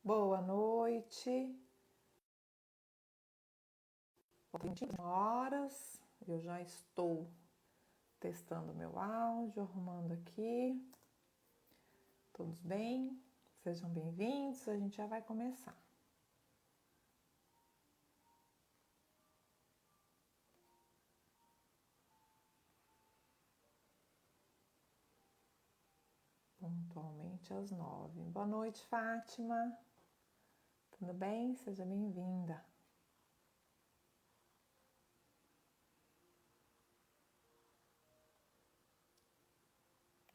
Boa noite. 21 horas. Eu já estou testando meu áudio, arrumando aqui. Todos bem? Sejam bem-vindos. A gente já vai começar. Pontualmente às 9. Boa noite, Fátima. Tudo bem? Seja bem-vinda.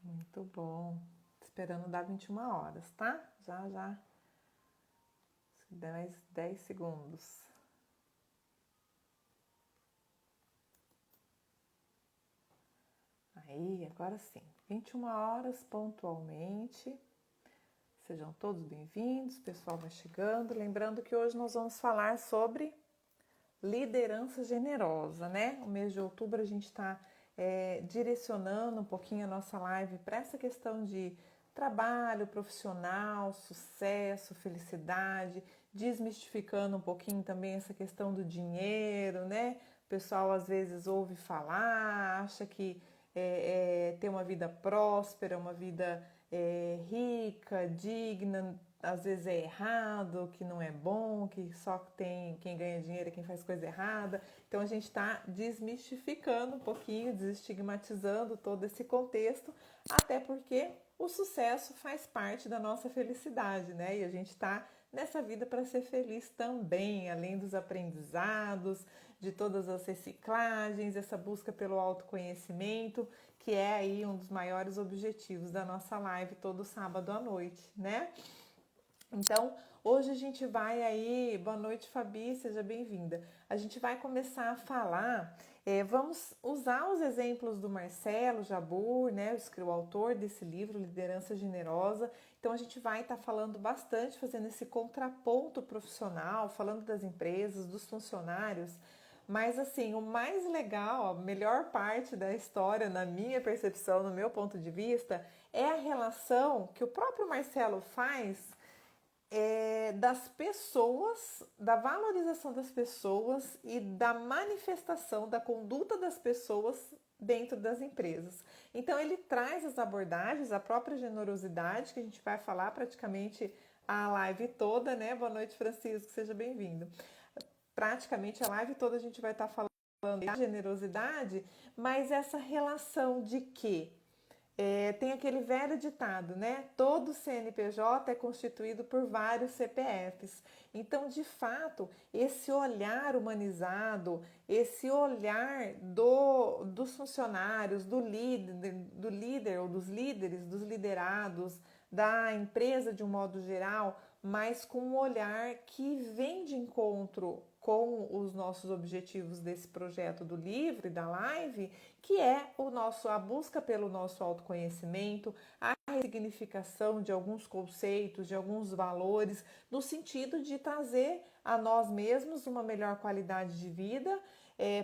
Muito bom. Esperando dar 21 horas, tá? Já. 10 segundos. Aí, agora sim. 21 horas pontualmente. Sejam todos bem-vindos, o pessoal vai chegando. Lembrando que hoje nós vamos falar sobre liderança generosa, né? O mês de outubro a gente está direcionando um pouquinho a nossa live para essa questão de trabalho profissional, sucesso, felicidade, desmistificando um pouquinho também essa questão do dinheiro, né? O pessoal às vezes ouve falar, acha que ter uma vida próspera, uma vida rica, digna, às vezes é errado, que não é bom, que só tem quem ganha dinheiro é quem faz coisa errada. Então a gente está desmistificando um pouquinho, desestigmatizando todo esse contexto, até porque o sucesso faz parte da nossa felicidade, né? E a gente está nessa vida para ser feliz também, além dos aprendizados, de todas as reciclagens, essa busca pelo autoconhecimento, que é aí um dos maiores objetivos da nossa live todo sábado à noite, né? Então, hoje a gente vai aí, boa noite Fabi, seja bem-vinda. A gente vai começar a falar, vamos usar os exemplos do Marcelo Jabbour, né, o autor desse livro, Liderança Generosa. Então a gente vai estar falando bastante, fazendo esse contraponto profissional, falando das empresas, dos funcionários. Mas assim, o mais legal, a melhor parte da história, na minha percepção, no meu ponto de vista, é a relação que o próprio Marcelo faz das pessoas, da valorização das pessoas e da manifestação da conduta das pessoas dentro das empresas. Então ele traz as abordagens, a própria generosidade, que a gente vai falar praticamente a live toda, né? Boa noite, Francisco, seja bem-vindo. Praticamente a live toda a gente vai estar falando da generosidade, mas essa relação de que tem aquele velho ditado, né? Todo CNPJ é constituído por vários CPFs. Então, de fato, esse olhar humanizado, esse olhar dos funcionários, do líder ou dos líderes, dos liderados, da empresa de um modo geral, mas com um olhar que vem de encontro com os nossos objetivos desse projeto do livro e da live, que é a busca pelo nosso autoconhecimento, a ressignificação de alguns conceitos, de alguns valores, no sentido de trazer a nós mesmos uma melhor qualidade de vida,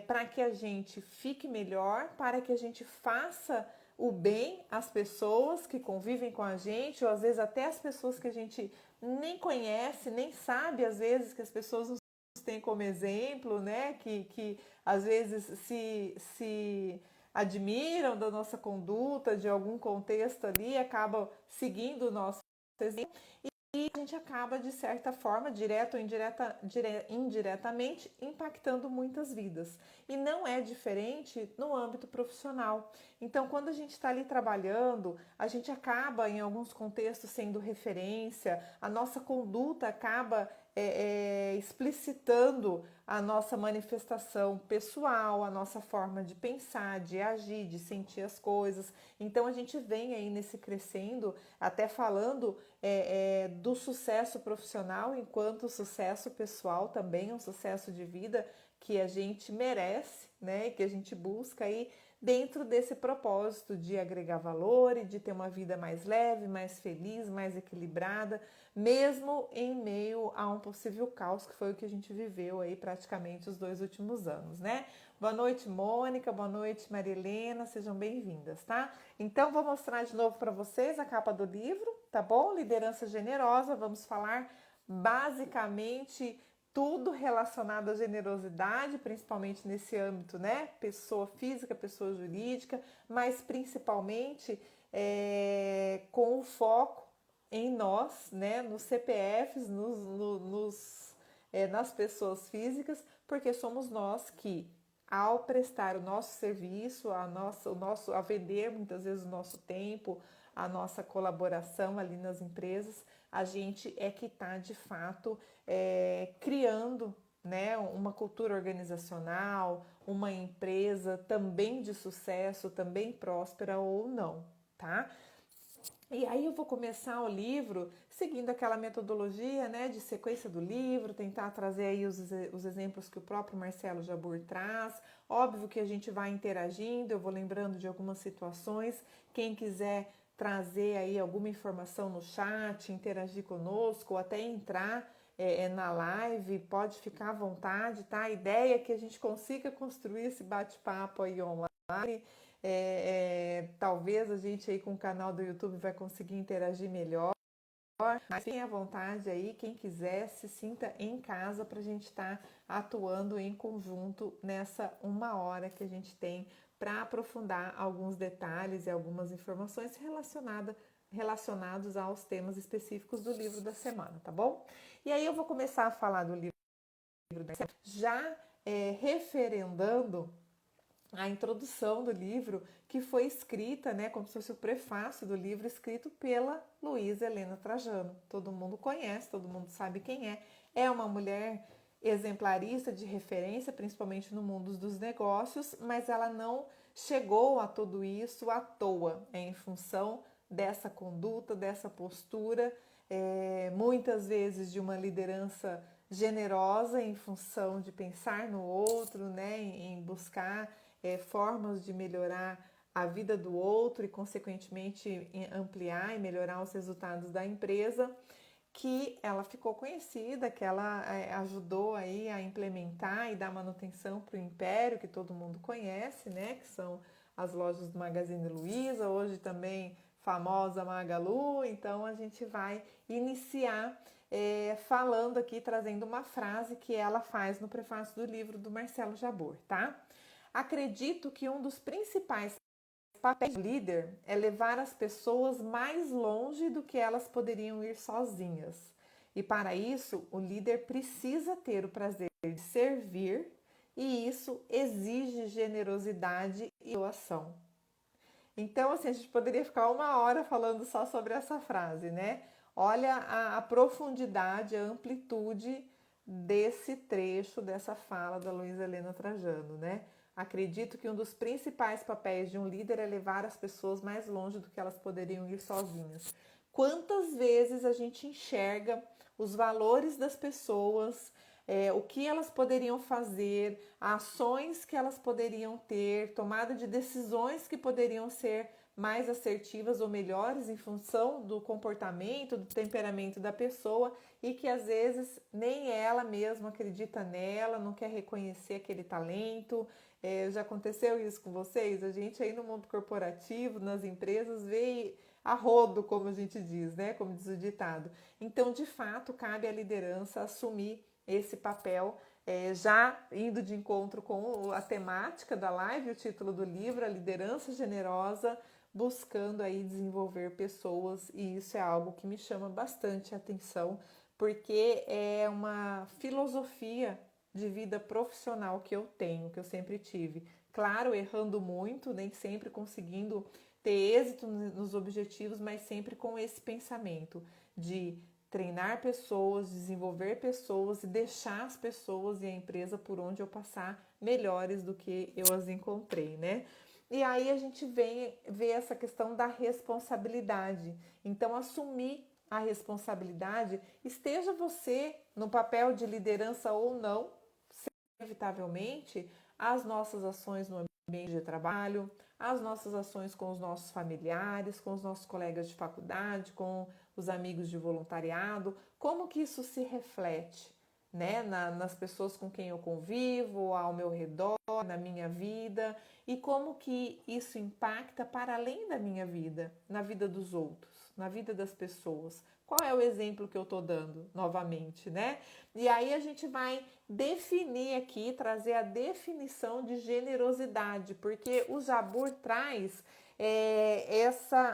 para que a gente fique melhor, para que a gente faça o bem às pessoas que convivem com a gente, ou às vezes até as pessoas que a gente nem conhece, nem sabe, às vezes, que as pessoas nos têm como exemplo, né? Que às vezes se admiram da nossa conduta, de algum contexto ali, acabam seguindo o nosso exemplo. E a gente acaba, de certa forma, direta ou indiretamente, impactando muitas vidas. E não é diferente no âmbito profissional. Então, quando a gente está ali trabalhando, a gente acaba, em alguns contextos, sendo referência, a nossa conduta acaba explicitando a nossa manifestação pessoal, a nossa forma de pensar, de agir, de sentir as coisas. Então a gente vem aí nesse crescendo, até falando do sucesso profissional, enquanto o sucesso pessoal também é um sucesso de vida que a gente merece, né? Que a gente busca aí dentro desse propósito de agregar valor e de ter uma vida mais leve, mais feliz, mais equilibrada, mesmo em meio a um possível caos, que foi o que a gente viveu aí praticamente os 2 últimos anos, né? Boa noite, Mônica, boa noite, Marilena, sejam bem-vindas, tá? Então, vou mostrar de novo para vocês a capa do livro, tá bom? Liderança Generosa, vamos falar basicamente tudo relacionado à generosidade, principalmente nesse âmbito, né? Pessoa física, pessoa jurídica, mas principalmente com o foco em nós, né? Nos CPFs, nas pessoas físicas, porque somos nós que, ao prestar o nosso serviço, a vender muitas vezes o nosso tempo, a nossa colaboração ali nas empresas, a gente é que está de fato criando, né, uma cultura organizacional, uma empresa também de sucesso, também próspera ou não, tá? E aí eu vou começar o livro seguindo aquela metodologia, né, de sequência do livro, tentar trazer aí os exemplos que o próprio Marcelo Jabbour traz. Óbvio que a gente vai interagindo, eu vou lembrando de algumas situações. Quem quiser trazer aí alguma informação no chat, interagir conosco, ou até entrar na live, pode ficar à vontade, tá? A ideia é que a gente consiga construir esse bate-papo aí online. Talvez a gente aí com o canal do YouTube vai conseguir interagir melhor, mas fiquem à vontade aí, quem quiser se sinta em casa para a gente estar atuando em conjunto nessa 1 hora que a gente tem para aprofundar alguns detalhes e algumas informações relacionados aos temas específicos do livro da semana, tá bom? E aí eu vou começar a falar do livro já referendando a introdução do livro, que foi escrita, né, como se fosse o prefácio do livro, escrito pela Luísa Helena Trajano. Todo mundo conhece, todo mundo sabe quem é. É uma mulher exemplarista de referência, principalmente no mundo dos negócios, mas ela não chegou a tudo isso à toa, em função dessa conduta, dessa postura, muitas vezes de uma liderança generosa em função de pensar no outro, né, em buscar formas de melhorar a vida do outro e, consequentemente, ampliar e melhorar os resultados da empresa, que ela ficou conhecida, que ela ajudou aí a implementar e dar manutenção para o império, que todo mundo conhece, né? Que são as lojas do Magazine Luiza, hoje também famosa Magalu. Então a gente vai iniciar falando aqui, trazendo uma frase que ela faz no prefácio do livro do Marcelo Jabbour, tá? Acredito que um dos principais papéis do líder é levar as pessoas mais longe do que elas poderiam ir sozinhas. E para isso, o líder precisa ter o prazer de servir, e isso exige generosidade e doação. Então, assim, a gente poderia ficar 1 hora falando só sobre essa frase, né? Olha a profundidade, a amplitude desse trecho, dessa fala da Luísa Helena Trajano, né? Acredito que um dos principais papéis de um líder é levar as pessoas mais longe do que elas poderiam ir sozinhas. Quantas vezes a gente enxerga os valores das pessoas, o que elas poderiam fazer, ações que elas poderiam ter, tomada de decisões que poderiam ser mais assertivas ou melhores em função do comportamento, do temperamento da pessoa, e que às vezes nem ela mesma acredita nela, não quer reconhecer aquele talento. Já aconteceu isso com vocês? A gente aí no mundo corporativo, nas empresas, vê a rodo, como a gente diz, né? Como diz o ditado. Então, de fato, cabe à liderança assumir esse papel, já indo de encontro com a temática da live, o título do livro, A Liderança Generosa, buscando aí desenvolver pessoas, e isso é algo que me chama bastante a atenção, porque é uma filosofia de vida profissional que eu tenho, que eu sempre tive. Claro, errando muito, nem sempre conseguindo ter êxito nos objetivos, mas sempre com esse pensamento de treinar pessoas, desenvolver pessoas e deixar as pessoas e a empresa por onde eu passar melhores do que eu as encontrei, né? E aí a gente vem ver essa questão da responsabilidade. Então, assumir a responsabilidade, esteja você no papel de liderança ou não, inevitavelmente, as nossas ações no ambiente de trabalho, as nossas ações com os nossos familiares, com os nossos colegas de faculdade, com os amigos de voluntariado, como que isso se reflete, né, nas pessoas com quem eu convivo, ao meu redor, na minha vida, e como que isso impacta para além da minha vida, na vida dos outros, na vida das pessoas. Qual é o exemplo que eu estou dando novamente, né? E aí a gente vai definir aqui, trazer a definição de generosidade, porque o Jabur traz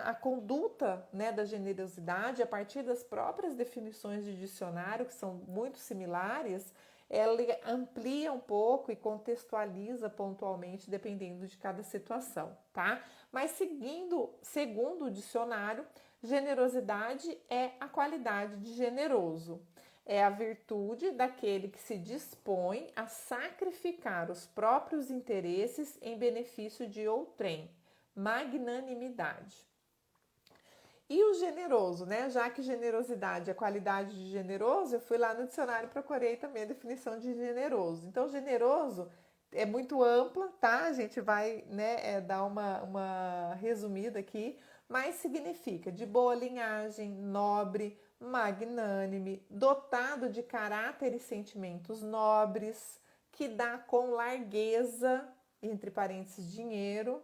a conduta, né, da generosidade a partir das próprias definições de dicionário, que são muito similares. Ela amplia um pouco e contextualiza pontualmente, dependendo de cada situação, tá? Mas segundo o dicionário, generosidade é a qualidade de generoso. É a virtude daquele que se dispõe a sacrificar os próprios interesses em benefício de outrem. Magnanimidade. E o generoso, né? Já que generosidade é qualidade de generoso, eu fui lá no dicionário e procurei também a definição de generoso. Então, generoso é muito ampla, tá? A gente vai, né, dar uma resumida aqui, mas significa de boa linhagem, nobre, magnânime, dotado de caráter e sentimentos nobres, que dá com largueza, entre parênteses, dinheiro,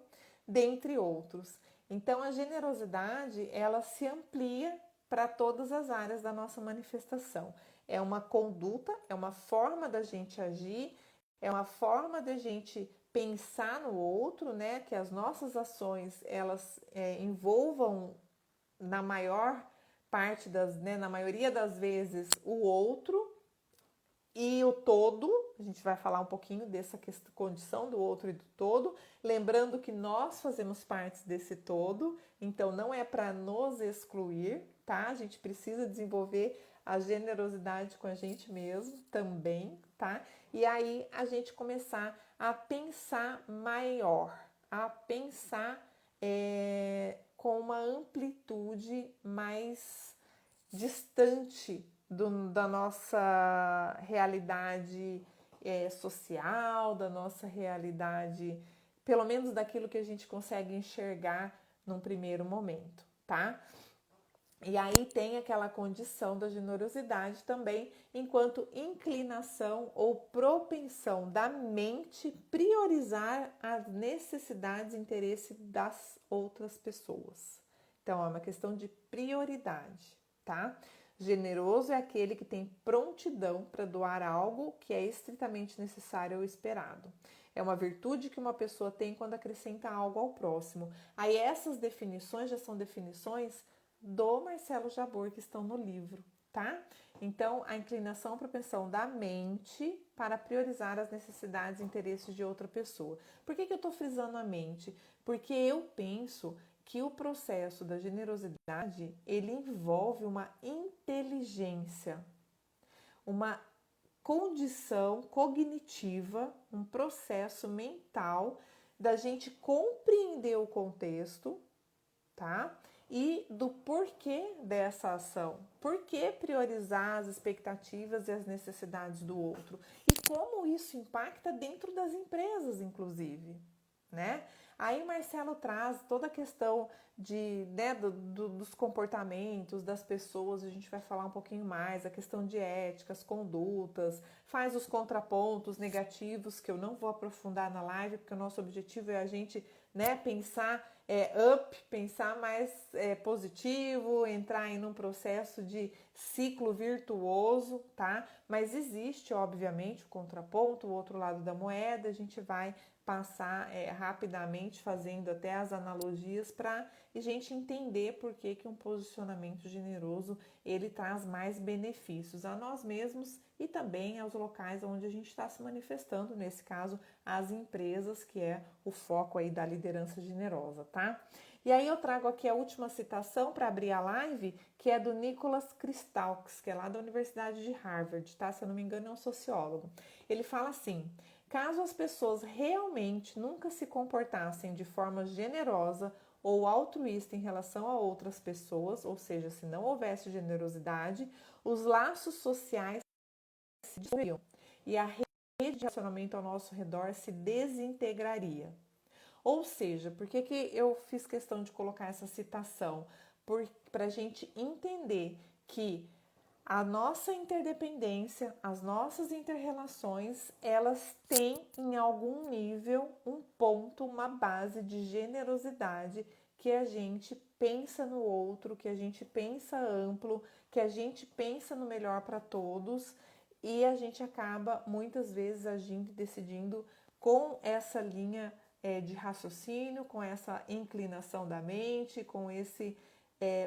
dentre outros. Então, a generosidade, ela se amplia para todas as áreas da nossa manifestação. É uma conduta, é uma forma da gente agir, é uma forma da gente pensar no outro, né? Que as nossas ações, elas envolvam na maior parte né, na maioria das vezes, o outro e o todo. A gente vai falar um pouquinho dessa condição do outro e do todo, lembrando que nós fazemos parte desse todo, então não é para nos excluir, tá? A gente precisa desenvolver a generosidade com a gente mesmo também, tá? E aí a gente começar a pensar maior, a pensar com uma amplitude mais distante da nossa realidade social, da nossa realidade, pelo menos daquilo que a gente consegue enxergar num primeiro momento, tá? E aí tem aquela condição da generosidade também, enquanto inclinação ou propensão da mente priorizar as necessidades e interesse das outras pessoas. Então, é uma questão de prioridade, tá? Generoso é aquele que tem prontidão para doar algo que é estritamente necessário ou esperado. É uma virtude que uma pessoa tem quando acrescenta algo ao próximo. Aí essas definições já são definições do Marcelo Jabor que estão no livro, tá? Então, a inclinação, propensão da mente para priorizar as necessidades e interesses de outra pessoa. Por que eu estou frisando a mente? Porque eu penso que o processo da generosidade, ele envolve uma inteligência, uma condição cognitiva, um processo mental da gente compreender o contexto, tá? E do porquê dessa ação. Por que priorizar as expectativas e as necessidades do outro? E como isso impacta dentro das empresas, inclusive, né? Aí Marcelo traz toda a questão né, dos comportamentos das pessoas, a gente vai falar um pouquinho mais, a questão de éticas, condutas, faz os contrapontos negativos, que eu não vou aprofundar na live, porque o nosso objetivo é a gente, né, pensar pensar mais positivo, entrar aí num processo de ciclo virtuoso, tá? Mas existe, obviamente, o contraponto, o outro lado da moeda, a gente vai passar rapidamente fazendo até as analogias para a gente entender por que um posicionamento generoso ele traz mais benefícios a nós mesmos e também aos locais onde a gente está se manifestando, nesse caso as empresas, que é o foco aí da liderança generosa, tá? E aí eu trago aqui a última citação para abrir a live, que é do Nicholas Kristaux, que é lá da Universidade de Harvard, tá? Se eu não me engano é um sociólogo. Ele fala assim: caso as pessoas realmente nunca se comportassem de forma generosa ou altruísta em relação a outras pessoas, ou seja, se não houvesse generosidade, os laços sociais se dissolveriam e a rede de relacionamento ao nosso redor se desintegraria. Ou seja, por que eu fiz questão de colocar essa citação? Para a gente entender que a nossa interdependência, as nossas interrelações, elas têm em algum nível um ponto, uma base de generosidade, que a gente pensa no outro, que a gente pensa amplo, que a gente pensa no melhor para todos e a gente acaba muitas vezes agindo e decidindo com essa linha de raciocínio, com essa inclinação da mente, com esse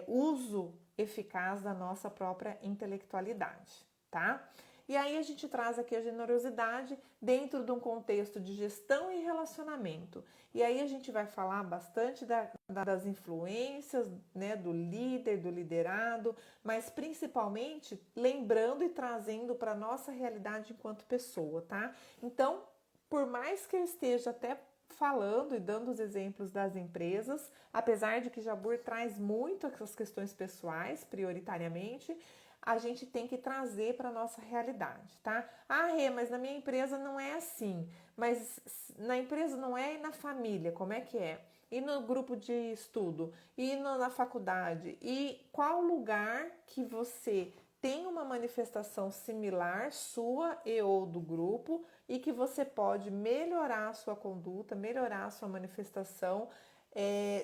uso eficaz da nossa própria intelectualidade, tá? E aí a gente traz aqui a generosidade dentro de um contexto de gestão e relacionamento. E aí a gente vai falar bastante das influências, né, do líder, do liderado, mas principalmente lembrando e trazendo para a nossa realidade enquanto pessoa, tá? Então, por mais que eu esteja até falando e dando os exemplos das empresas, apesar de que Jabbour traz muito as questões pessoais, prioritariamente, a gente tem que trazer para a nossa realidade, tá? Ah, Rê, mas na minha empresa não é assim. Mas na empresa não é e na família, como é que é? E no grupo de estudo? E na faculdade? E qual lugar que você tem uma manifestação similar sua e ou do grupo e que você pode melhorar a sua conduta, melhorar a sua manifestação,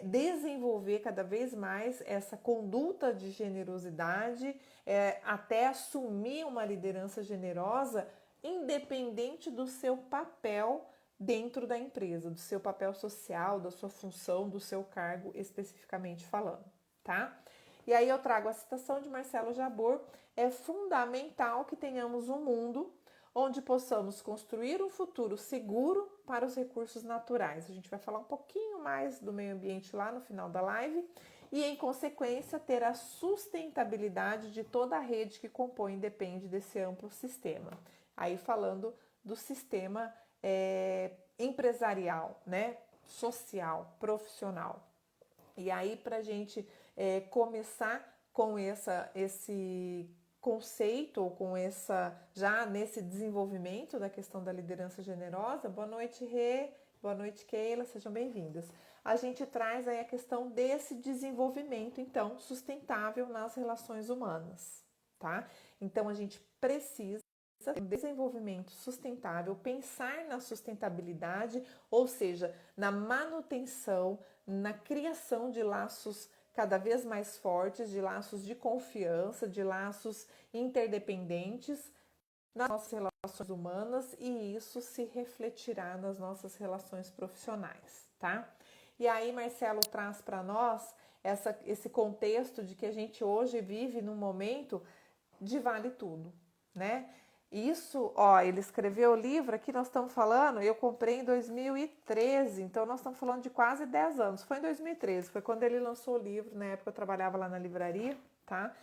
desenvolver cada vez mais essa conduta de generosidade, até assumir uma liderança generosa, independente do seu papel dentro da empresa, do seu papel social, da sua função, do seu cargo especificamente falando, tá? E aí eu trago a citação de Marcelo Jabbour: é fundamental que tenhamos um mundo onde possamos construir um futuro seguro para os recursos naturais. A gente vai falar um pouquinho mais do meio ambiente lá no final da live e, em consequência, ter a sustentabilidade de toda a rede que compõe e depende desse amplo sistema. Aí falando do sistema empresarial, né? Social, profissional. E aí, para a gente começar com esse conceito, ou com já nesse desenvolvimento da questão da liderança generosa, boa noite, Rê, boa noite, Keila, sejam bem-vindas. A gente traz aí a questão desse desenvolvimento, então, sustentável nas relações humanas, tá? Então, a gente precisa desenvolvimento sustentável, pensar na sustentabilidade, ou seja, na manutenção, na criação de laços cada vez mais fortes, de laços de confiança, de laços interdependentes nas nossas relações humanas, e isso se refletirá nas nossas relações profissionais, tá? E aí Marcelo traz para nós esse contexto de que a gente hoje vive num momento de vale tudo, né? Isso, ó, ele escreveu o livro aqui, nós estamos falando, eu comprei em 2013, então nós estamos falando de quase 10 anos. Foi em 2013, foi quando ele lançou o livro, na época eu trabalhava lá na livraria, tá?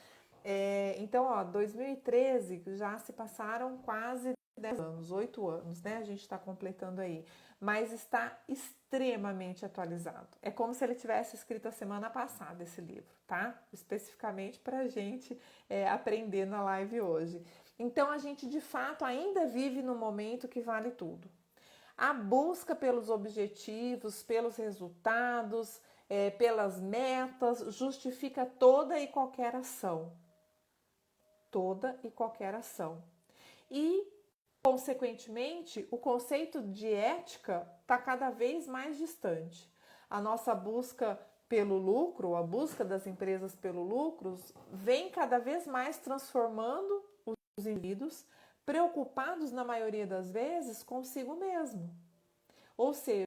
Então, ó, 2013 já se passaram quase 10 anos, 8 anos, né? A gente está completando aí, mas está extremamente atualizado. É como se ele tivesse escrito a semana passada esse livro, tá? Especificamente para a gente aprender na live hoje. Então, a gente de fato ainda vive no momento que vale tudo. A busca pelos objetivos, pelos resultados, pelas metas, justifica toda e qualquer ação. Toda e qualquer ação. E, consequentemente, o conceito de ética está cada vez mais distante. A nossa busca pelo lucro, a busca das empresas pelo lucro, vem cada vez mais transformando os indivíduos preocupados, na maioria das vezes, consigo mesmo. Ou seja,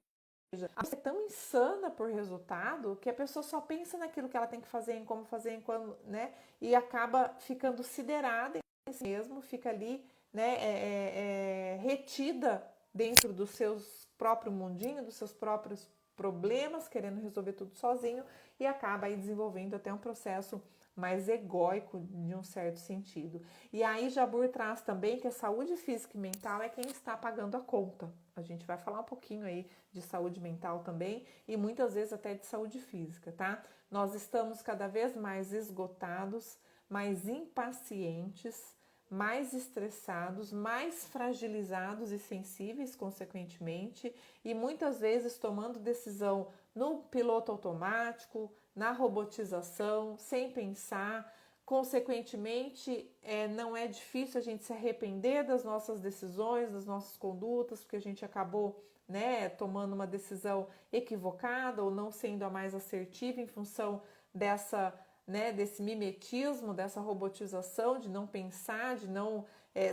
a pessoa é tão insana por resultado que a pessoa só pensa naquilo que ela tem que fazer, em como fazer, em quando, né? E acaba ficando siderada em si mesmo, fica ali, né, retida dentro dos seus próprios mundinhos, dos seus próprios problemas, querendo resolver tudo sozinho, e acaba aí desenvolvendo até um processo mais egóico de um certo sentido. E aí Jabbour traz também que a saúde física e mental é quem está pagando a conta. A gente vai falar um pouquinho aí de saúde mental também e muitas vezes até de saúde física, tá? Nós estamos cada vez mais esgotados, mais impacientes, mais estressados, mais fragilizados e sensíveis, consequentemente, e muitas vezes tomando decisão no piloto automático, na robotização, sem pensar. Consequentemente, não é difícil a gente se arrepender das nossas decisões, das nossas condutas, porque a gente acabou, né, tomando uma decisão equivocada ou não sendo a mais assertiva em função dessa né, desse mimetismo, dessa robotização, de não pensar, de não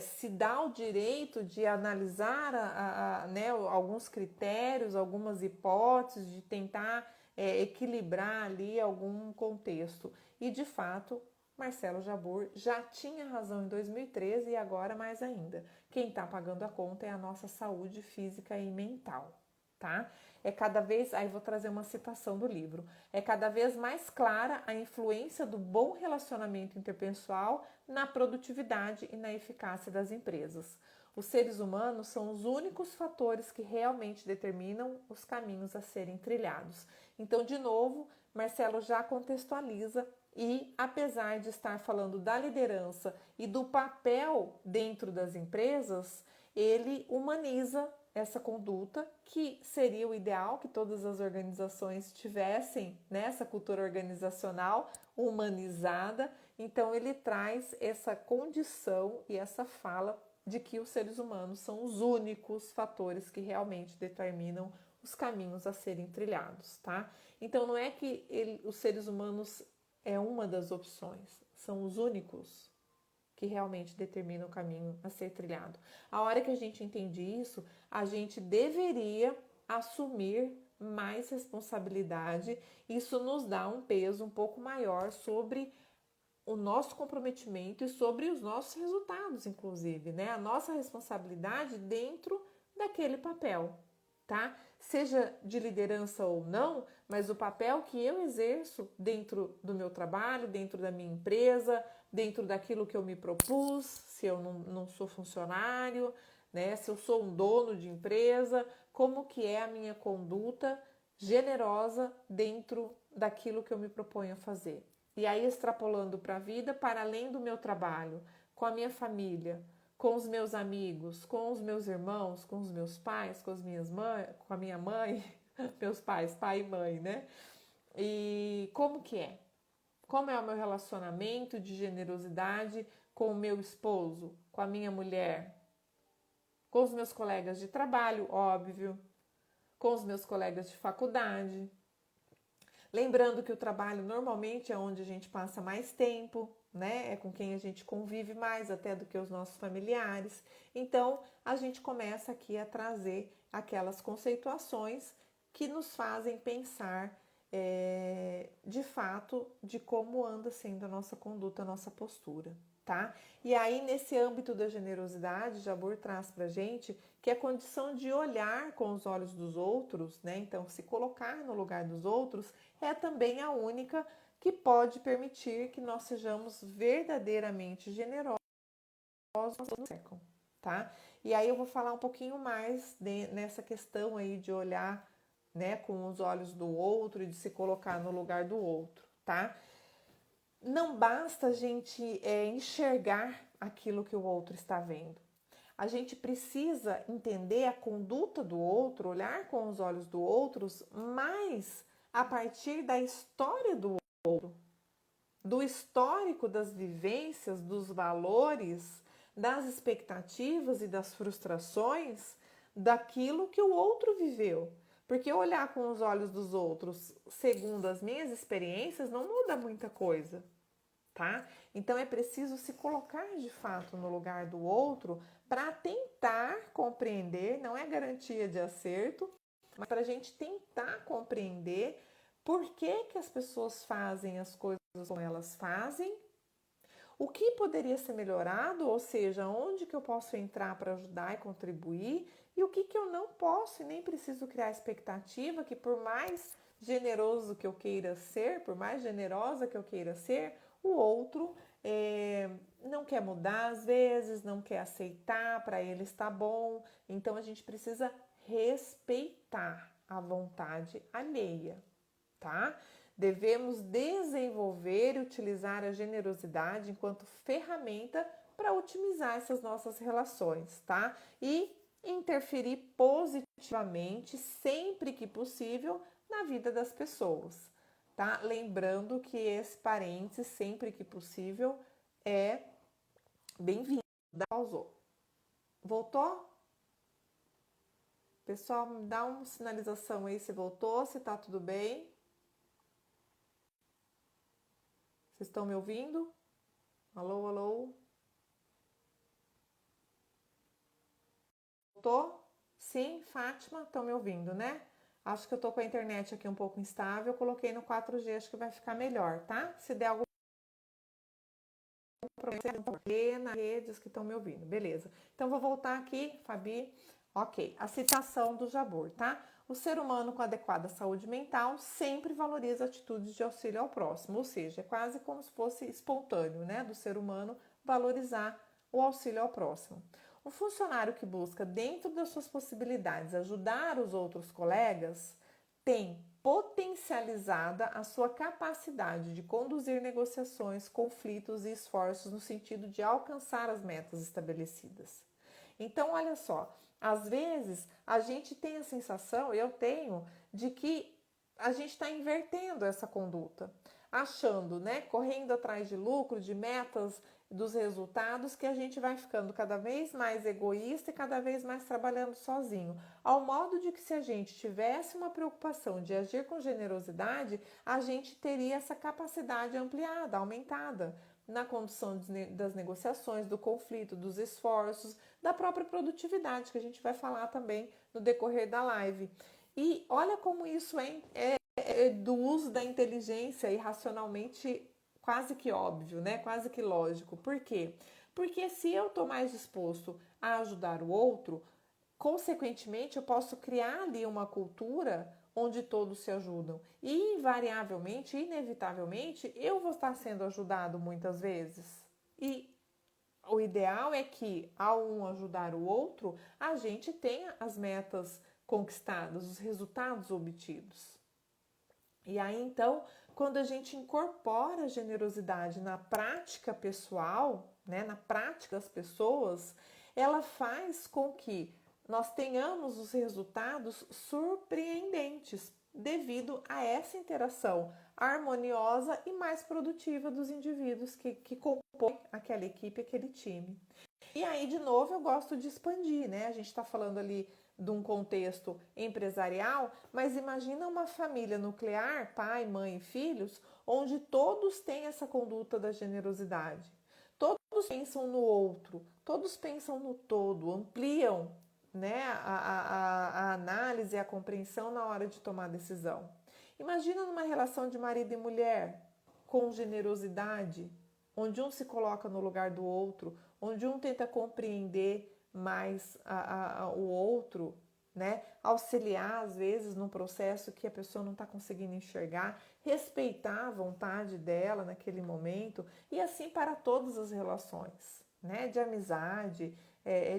se dar o direito de analisar né, alguns critérios, algumas hipóteses, de tentar equilibrar ali algum contexto. E de fato, Marcelo Jabbour já tinha razão em 2013 e agora mais ainda. Quem está pagando a conta é a nossa saúde física e mental, tá? É cada vez, aí vou trazer uma citação do livro, é cada vez mais clara a influência do bom relacionamento interpessoal na produtividade e na eficácia das empresas. Os seres humanos são os únicos fatores que realmente determinam os caminhos a serem trilhados. Então, de novo, Marcelo já contextualiza e, apesar de estar falando da liderança e do papel dentro das empresas, ele humaniza essa conduta, que seria o ideal que todas as organizações tivessem, né, essa cultura organizacional humanizada. Então ele traz essa condição e essa fala de que os seres humanos são os únicos fatores que realmente determinam os caminhos a serem trilhados, tá? Então não é que os seres humanos é uma das opções, são os únicos que realmente determina o caminho a ser trilhado. A hora que a gente entende isso, a gente deveria assumir mais responsabilidade. Isso nos dá um peso um pouco maior sobre o nosso comprometimento e sobre os nossos resultados, inclusive, né? A nossa responsabilidade dentro daquele papel, tá? Seja de liderança ou não, mas o papel que eu exerço dentro do meu trabalho, dentro da minha empresa, dentro daquilo que eu me propus, se eu não sou funcionário, né? Se eu sou um dono de empresa, como que é a minha conduta generosa dentro daquilo que eu me proponho a fazer. E aí extrapolando para a vida, para além do meu trabalho, com a minha família, com os meus amigos, com os meus irmãos, com os meus pais, com as minhas mães, com a minha mãe, meus pais, pai e mãe, né? E como que é? Como é o meu relacionamento de generosidade com o meu esposo, com a minha mulher, com os meus colegas de trabalho, óbvio, com os meus colegas de faculdade. Lembrando que o trabalho normalmente é onde a gente passa mais tempo, né? É com quem a gente convive mais até do que os nossos familiares. Então, a gente começa aqui a trazer aquelas conceituações que nos fazem pensar de fato de como anda sendo a nossa conduta, a nossa postura, tá? E aí, nesse âmbito da generosidade, Jabbour traz pra gente que a condição de olhar com os olhos dos outros, né? Então, se colocar no lugar dos outros é também a única que pode permitir que nós sejamos verdadeiramente generosos no cercam, tá? E aí eu vou falar um pouquinho mais nessa questão aí de olhar, né, com os olhos do outro e de se colocar no lugar do outro, tá? Não basta a gente enxergar aquilo que o outro está vendo. A gente precisa entender a conduta do outro, olhar com os olhos do outro, mas a partir da história do outro, do histórico das vivências, dos valores, das expectativas e das frustrações daquilo que o outro viveu. Porque olhar com os olhos dos outros, segundo as minhas experiências, não muda muita coisa, tá? Então é preciso se colocar de fato no lugar do outro para tentar compreender, não é garantia de acerto, mas para a gente tentar compreender por que que as pessoas fazem as coisas como elas fazem, o que poderia ser melhorado, ou seja, onde que eu posso entrar para ajudar e contribuir, e o que que eu não posso e nem preciso criar expectativa que por mais generoso que eu queira ser, por mais generosa que eu queira ser, o outro não quer mudar às vezes, não quer aceitar, para ele está bom. Então a gente precisa respeitar a vontade alheia, tá? Devemos desenvolver e utilizar a generosidade enquanto ferramenta para otimizar essas nossas relações, tá? E interferir positivamente, sempre que possível, na vida das pessoas, tá? Lembrando que esse parênteses, sempre que possível, é bem-vindo. Pausou. Voltou? Pessoal, me dá uma sinalização aí se voltou, se tá tudo bem. Vocês estão me ouvindo? Alô, alô? Tô? Sim, Fátima, estão me ouvindo, né? Acho que eu tô com a internet aqui um pouco instável, eu coloquei no 4G, acho que vai ficar melhor, tá? Se der algum problema, na redes que estão me ouvindo, beleza. Então, vou voltar aqui, Fabi. Ok, a citação do Jabor, tá? O ser humano com adequada saúde mental sempre valoriza atitudes de auxílio ao próximo, ou seja, é quase como se fosse espontâneo, né, do ser humano valorizar o auxílio ao próximo. O funcionário que busca, dentro das suas possibilidades, ajudar os outros colegas, tem potencializada a sua capacidade de conduzir negociações, conflitos e esforços no sentido de alcançar as metas estabelecidas. Então, olha só, às vezes a gente tem a sensação, eu tenho, de que a gente está invertendo essa conduta, achando, né, correndo atrás de lucro, de metas, dos resultados, que a gente vai ficando cada vez mais egoísta e cada vez mais trabalhando sozinho. Ao modo de que, se a gente tivesse uma preocupação de agir com generosidade, a gente teria essa capacidade ampliada, aumentada na condução das negociações, do conflito, dos esforços, da própria produtividade, que a gente vai falar também no decorrer da live. E olha como isso é do uso da inteligência e racionalmente quase que óbvio, né? Quase que lógico. Por quê? Porque se eu estou mais disposto a ajudar o outro, consequentemente eu posso criar ali uma cultura onde todos se ajudam. E invariavelmente, inevitavelmente, eu vou estar sendo ajudado muitas vezes. E o ideal é que, ao um ajudar o outro, a gente tenha as metas conquistadas, os resultados obtidos. E aí, então, quando a gente incorpora a generosidade na prática pessoal, né, na prática das pessoas, ela faz com que nós tenhamos os resultados surpreendentes devido a essa interação harmoniosa e mais produtiva dos indivíduos que compõem aquela equipe, aquele time. E aí, de novo, eu gosto de expandir, né? A gente está falando ali de um contexto empresarial, mas imagina uma família nuclear, pai, mãe e filhos, onde todos têm essa conduta da generosidade. Todos pensam no outro, todos pensam no todo, ampliam, né, a análise e a compreensão na hora de tomar decisão. Imagina numa relação de marido e mulher com generosidade, onde um se coloca no lugar do outro, onde um tenta compreender mais o outro, né? Auxiliar às vezes num processo que a pessoa não está conseguindo enxergar, respeitar a vontade dela naquele momento, e assim para todas as relações, né? De amizade,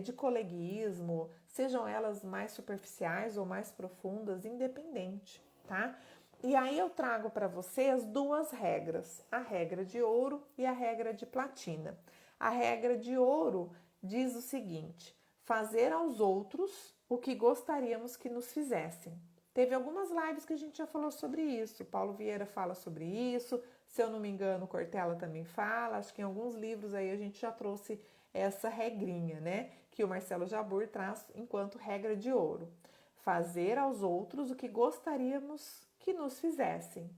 de coleguismo, sejam elas mais superficiais ou mais profundas, independente, tá? E aí eu trago para vocês duas regras, a regra de ouro e a regra de platina. A regra de ouro diz o seguinte: fazer aos outros o que gostaríamos que nos fizessem. Teve algumas lives que a gente já falou sobre isso. Paulo Vieira fala sobre isso. Se eu não me engano, Cortella também fala. Acho que em alguns livros aí a gente já trouxe essa regrinha, né? Que o Marcelo Jabbour traz enquanto regra de ouro. Fazer aos outros o que gostaríamos que nos fizessem.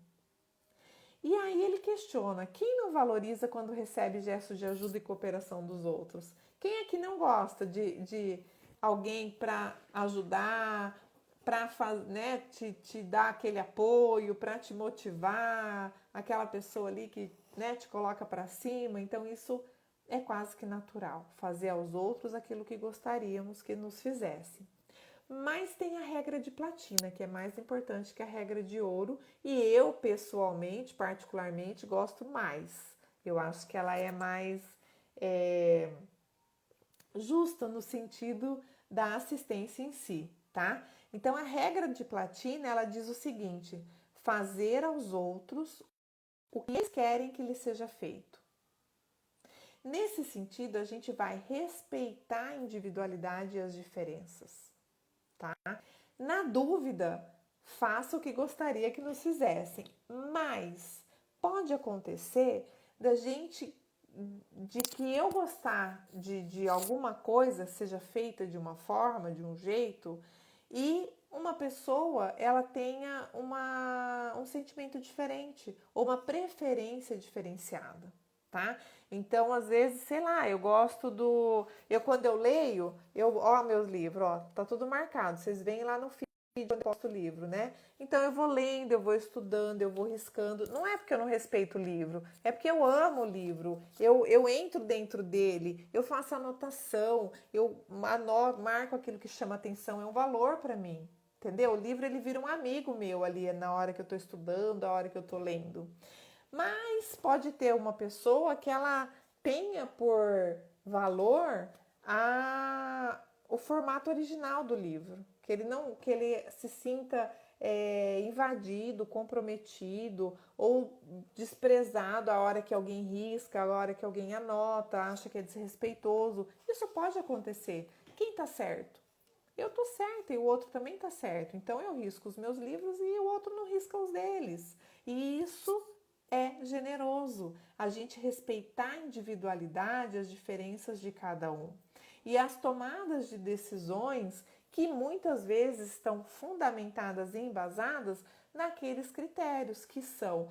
E aí ele questiona: quem não valoriza quando recebe gestos de ajuda e cooperação dos outros? Quem é que não gosta de alguém para ajudar, para né, te dar aquele apoio, para te motivar, aquela pessoa ali que, né, te coloca para cima? Então isso é quase que natural, fazer aos outros aquilo que gostaríamos que nos fizessem. Mas tem a regra de platina, que é mais importante que a regra de ouro, e eu pessoalmente, particularmente, gosto mais. Eu acho que ela é mais justa no sentido da assistência em si, tá? Então a regra de platina, ela diz o seguinte: fazer aos outros o que eles querem que lhes seja feito. Nesse sentido, a gente vai respeitar a individualidade e as diferenças, tá? Na dúvida, faça o que gostaria que nos fizessem, mas pode acontecer de que eu gostar de alguma coisa seja feita de uma forma, de um jeito, e uma pessoa ela tenha um sentimento diferente ou uma preferência diferenciada, tá? Então, às vezes, sei lá, eu gosto do... quando eu leio, ó, meus livros, ó, tá tudo marcado. Vocês veem lá no feed quando eu posto o livro, né? Então, eu vou lendo, eu vou estudando, eu vou riscando. Não é porque eu não respeito o livro, é porque eu amo o livro. Eu entro dentro dele, eu faço anotação, eu marco aquilo que chama atenção, é um valor para mim. Entendeu? O livro ele vira um amigo meu ali na hora que eu estou estudando, a hora que eu estou lendo. Mas pode ter uma pessoa que ela tenha por valor o formato original do livro, que ele se sinta invadido, comprometido ou desprezado a hora que alguém risca, a hora que alguém anota, acha que é desrespeitoso. Isso pode acontecer. Quem tá certo? Eu tô certa e o outro também tá certo. Então eu risco os meus livros e o outro não risca os deles. E isso é generoso. A gente respeitar a individualidade, as diferenças de cada um. E as tomadas de decisões que muitas vezes estão fundamentadas e embasadas naqueles critérios que são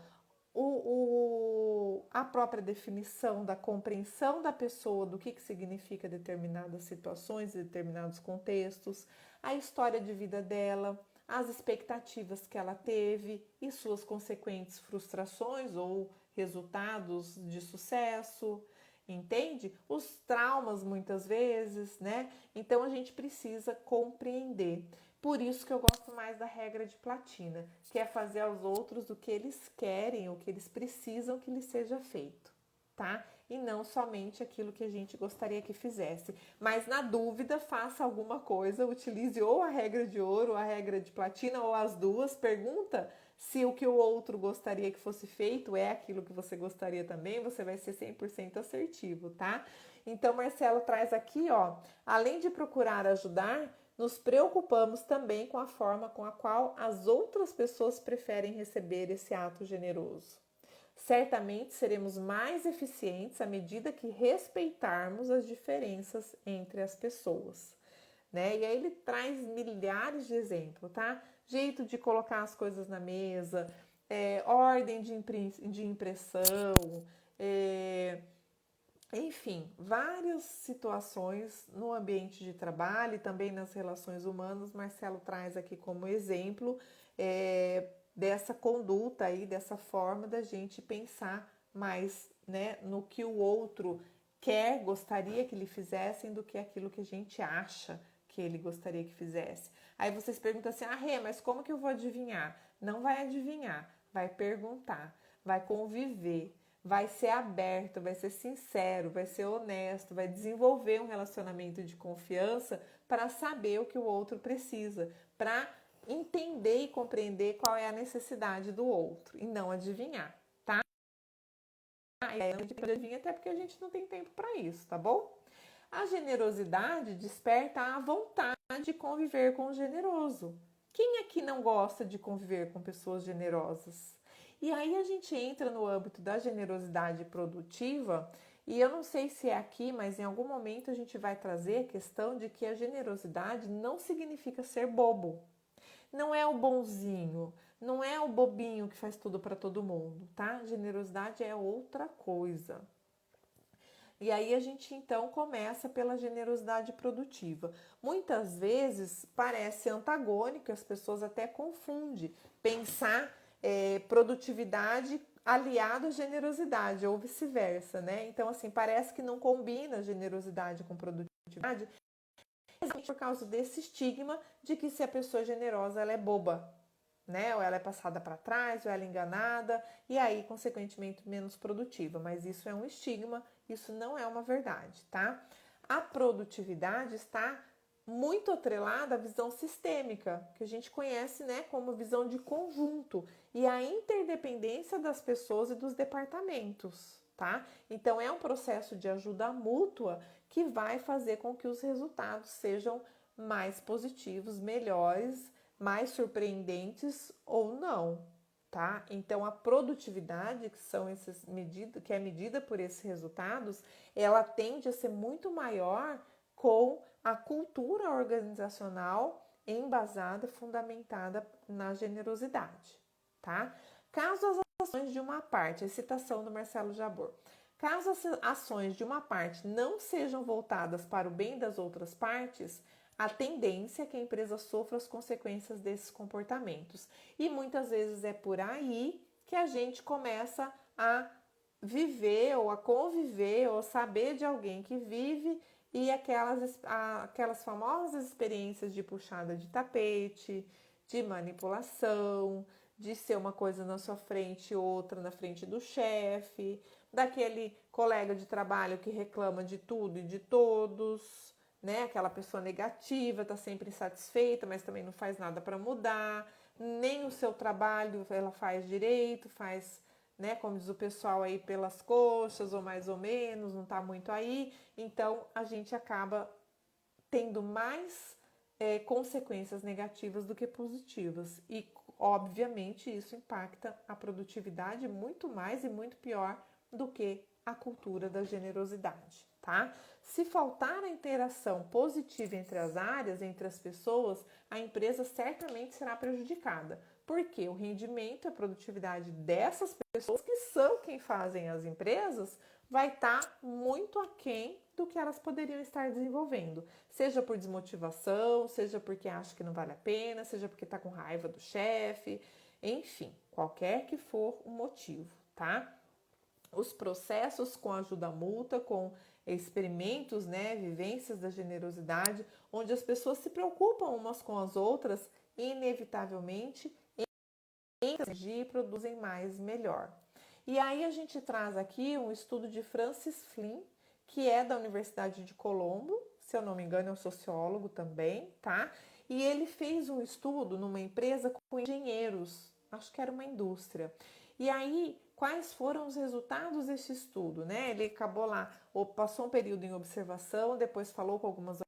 a própria definição da compreensão da pessoa do que significa determinadas situações, determinados contextos, a história de vida dela, as expectativas que ela teve e suas consequentes frustrações ou resultados de sucesso, entende? Os traumas muitas vezes, né? Então a gente precisa compreender. Por isso que eu gosto mais da regra de Platina, que é fazer aos outros o que eles querem, o que eles precisam que lhes seja feito, tá? E não somente aquilo que a gente gostaria que fizesse. Mas na dúvida, faça alguma coisa, utilize ou a regra de ouro, ou a regra de platina, ou as duas. Pergunta se o que o outro gostaria que fosse feito é aquilo que você gostaria também, você vai ser 100% assertivo, tá? Então, Marcelo traz aqui, ó, além de procurar ajudar, nos preocupamos também com a forma com a qual as outras pessoas preferem receber esse ato generoso. Certamente seremos mais eficientes à medida que respeitarmos as diferenças entre as pessoas, né? E aí ele traz milhares de exemplos, tá? Jeito de colocar as coisas na mesa, ordem de impressão, enfim, várias situações no ambiente de trabalho e também nas relações humanas. Marcelo traz aqui como exemplo dessa conduta aí, dessa forma da gente pensar mais, né, no que o outro quer, gostaria que lhe fizessem do que aquilo que a gente acha que ele gostaria que fizesse. Aí vocês perguntam assim, Rê, mas como que eu vou adivinhar? Não vai adivinhar, vai perguntar, vai conviver, vai ser aberto, vai ser sincero, vai ser honesto, vai desenvolver um relacionamento de confiança para saber o que o outro precisa, para entender e compreender qual é a necessidade do outro e não adivinhar, tá? Não adivinha até porque a gente não tem tempo para isso, tá bom? A generosidade desperta a vontade de conviver com o generoso. Quem aqui não gosta de conviver com pessoas generosas? E aí a gente entra no âmbito da generosidade produtiva, e eu não sei se é aqui, mas em algum momento a gente vai trazer a questão de que a generosidade não significa ser bobo. Não é o bonzinho, não é o bobinho que faz tudo para todo mundo, tá? Generosidade é outra coisa. E aí a gente então começa pela generosidade produtiva. Muitas vezes parece antagônico, as pessoas até confundem pensar produtividade aliado à generosidade ou vice-versa, né? Então assim, parece que não combina generosidade com produtividade, exatamente por causa desse estigma de que se a pessoa é generosa, ela é boba, né? Ou ela é passada para trás, ou ela é enganada, e aí, consequentemente, menos produtiva. Mas isso é um estigma, isso não é uma verdade, tá? A produtividade está muito atrelada à visão sistêmica, que a gente conhece, né, como visão de conjunto, e a interdependência das pessoas e dos departamentos, tá? Então, é um processo de ajuda mútua que vai fazer com que os resultados sejam mais positivos, melhores, mais surpreendentes ou não, tá? Então a produtividade, que é medida por esses resultados, ela tende a ser muito maior com a cultura organizacional embasada, fundamentada na generosidade, tá? Caso as ações de uma parte, a citação do Marcelo Jabor, caso as ações de uma parte não sejam voltadas para o bem das outras partes, a tendência é que a empresa sofra as consequências desses comportamentos. E muitas vezes é por aí que a gente começa a viver ou a conviver ou saber de alguém que vive e aquelas famosas experiências de puxada de tapete, de manipulação, de ser uma coisa na sua frente e outra na frente do chefe, daquele colega de trabalho que reclama de tudo e de todos, né? Aquela pessoa negativa, tá sempre insatisfeita, mas também não faz nada para mudar, nem o seu trabalho ela faz direito, faz, né, como diz o pessoal aí, pelas coxas ou mais ou menos, não tá muito aí. Então a gente acaba tendo mais consequências negativas do que positivas. E, obviamente, isso impacta a produtividade muito mais e muito pior do que a cultura da generosidade, tá? Se faltar a interação positiva entre as áreas, entre as pessoas, a empresa certamente será prejudicada. Porque o rendimento e a produtividade dessas pessoas, que são quem fazem as empresas, vai estar muito aquém do que elas poderiam estar desenvolvendo. Seja por desmotivação, seja porque acha que não vale a pena, seja porque está com raiva do chefe, enfim, qualquer que for o motivo, tá? Os processos com ajuda mútua, com experimentos, né, vivências da generosidade, onde as pessoas se preocupam umas com as outras, inevitavelmente e produzem mais melhor. E aí a gente traz aqui um estudo de Francis Flynn, que é da Universidade de Colombo, se eu não me engano é um sociólogo também, tá? E ele fez um estudo numa empresa com engenheiros, acho que era uma indústria. E aí, quais foram os resultados desse estudo, né? Ele acabou lá, passou um período em observação, depois falou com algumas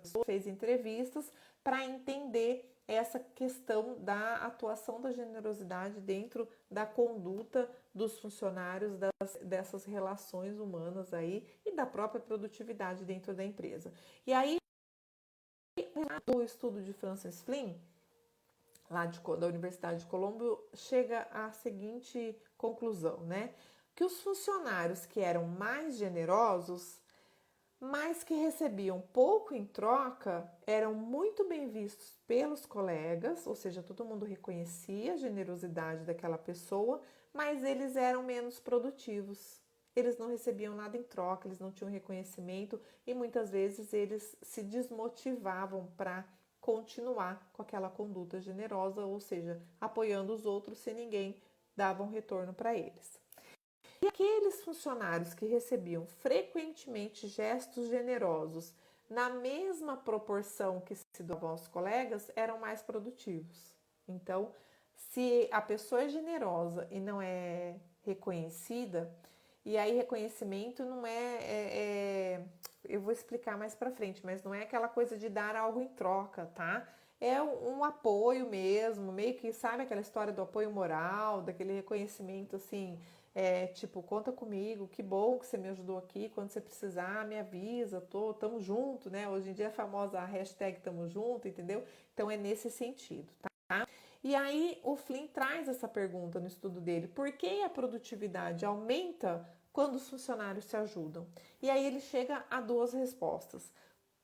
pessoas, fez entrevistas para entender essa questão da atuação da generosidade dentro da conduta dos funcionários dessas relações humanas aí e da própria produtividade dentro da empresa. E aí, o estudo de Francis Flynn, lá da Universidade de Colombo, chega à seguinte conclusão, né? Que os funcionários que eram mais generosos, mas que recebiam pouco em troca, eram muito bem vistos pelos colegas, ou seja, todo mundo reconhecia a generosidade daquela pessoa, mas eles eram menos produtivos. Eles não recebiam nada em troca, eles não tinham reconhecimento e muitas vezes eles se desmotivavam para continuar com aquela conduta generosa, ou seja, apoiando os outros se ninguém dava um retorno para eles. E aqueles funcionários que recebiam frequentemente gestos generosos na mesma proporção que se davam aos colegas eram mais produtivos. Então, se a pessoa é generosa e não é reconhecida, e aí reconhecimento não eu vou explicar mais pra frente, mas não é aquela coisa de dar algo em troca, tá? É um apoio mesmo, meio que, sabe aquela história do apoio moral, daquele reconhecimento assim, tipo, conta comigo, que bom que você me ajudou aqui, quando você precisar, me avisa, tamo junto, né? Hoje em dia é a famosa hashtag tamo junto, entendeu? Então é nesse sentido, tá? E aí o Flynn traz essa pergunta no estudo dele, por que a produtividade aumenta quando os funcionários se ajudam? E aí ele chega a duas respostas.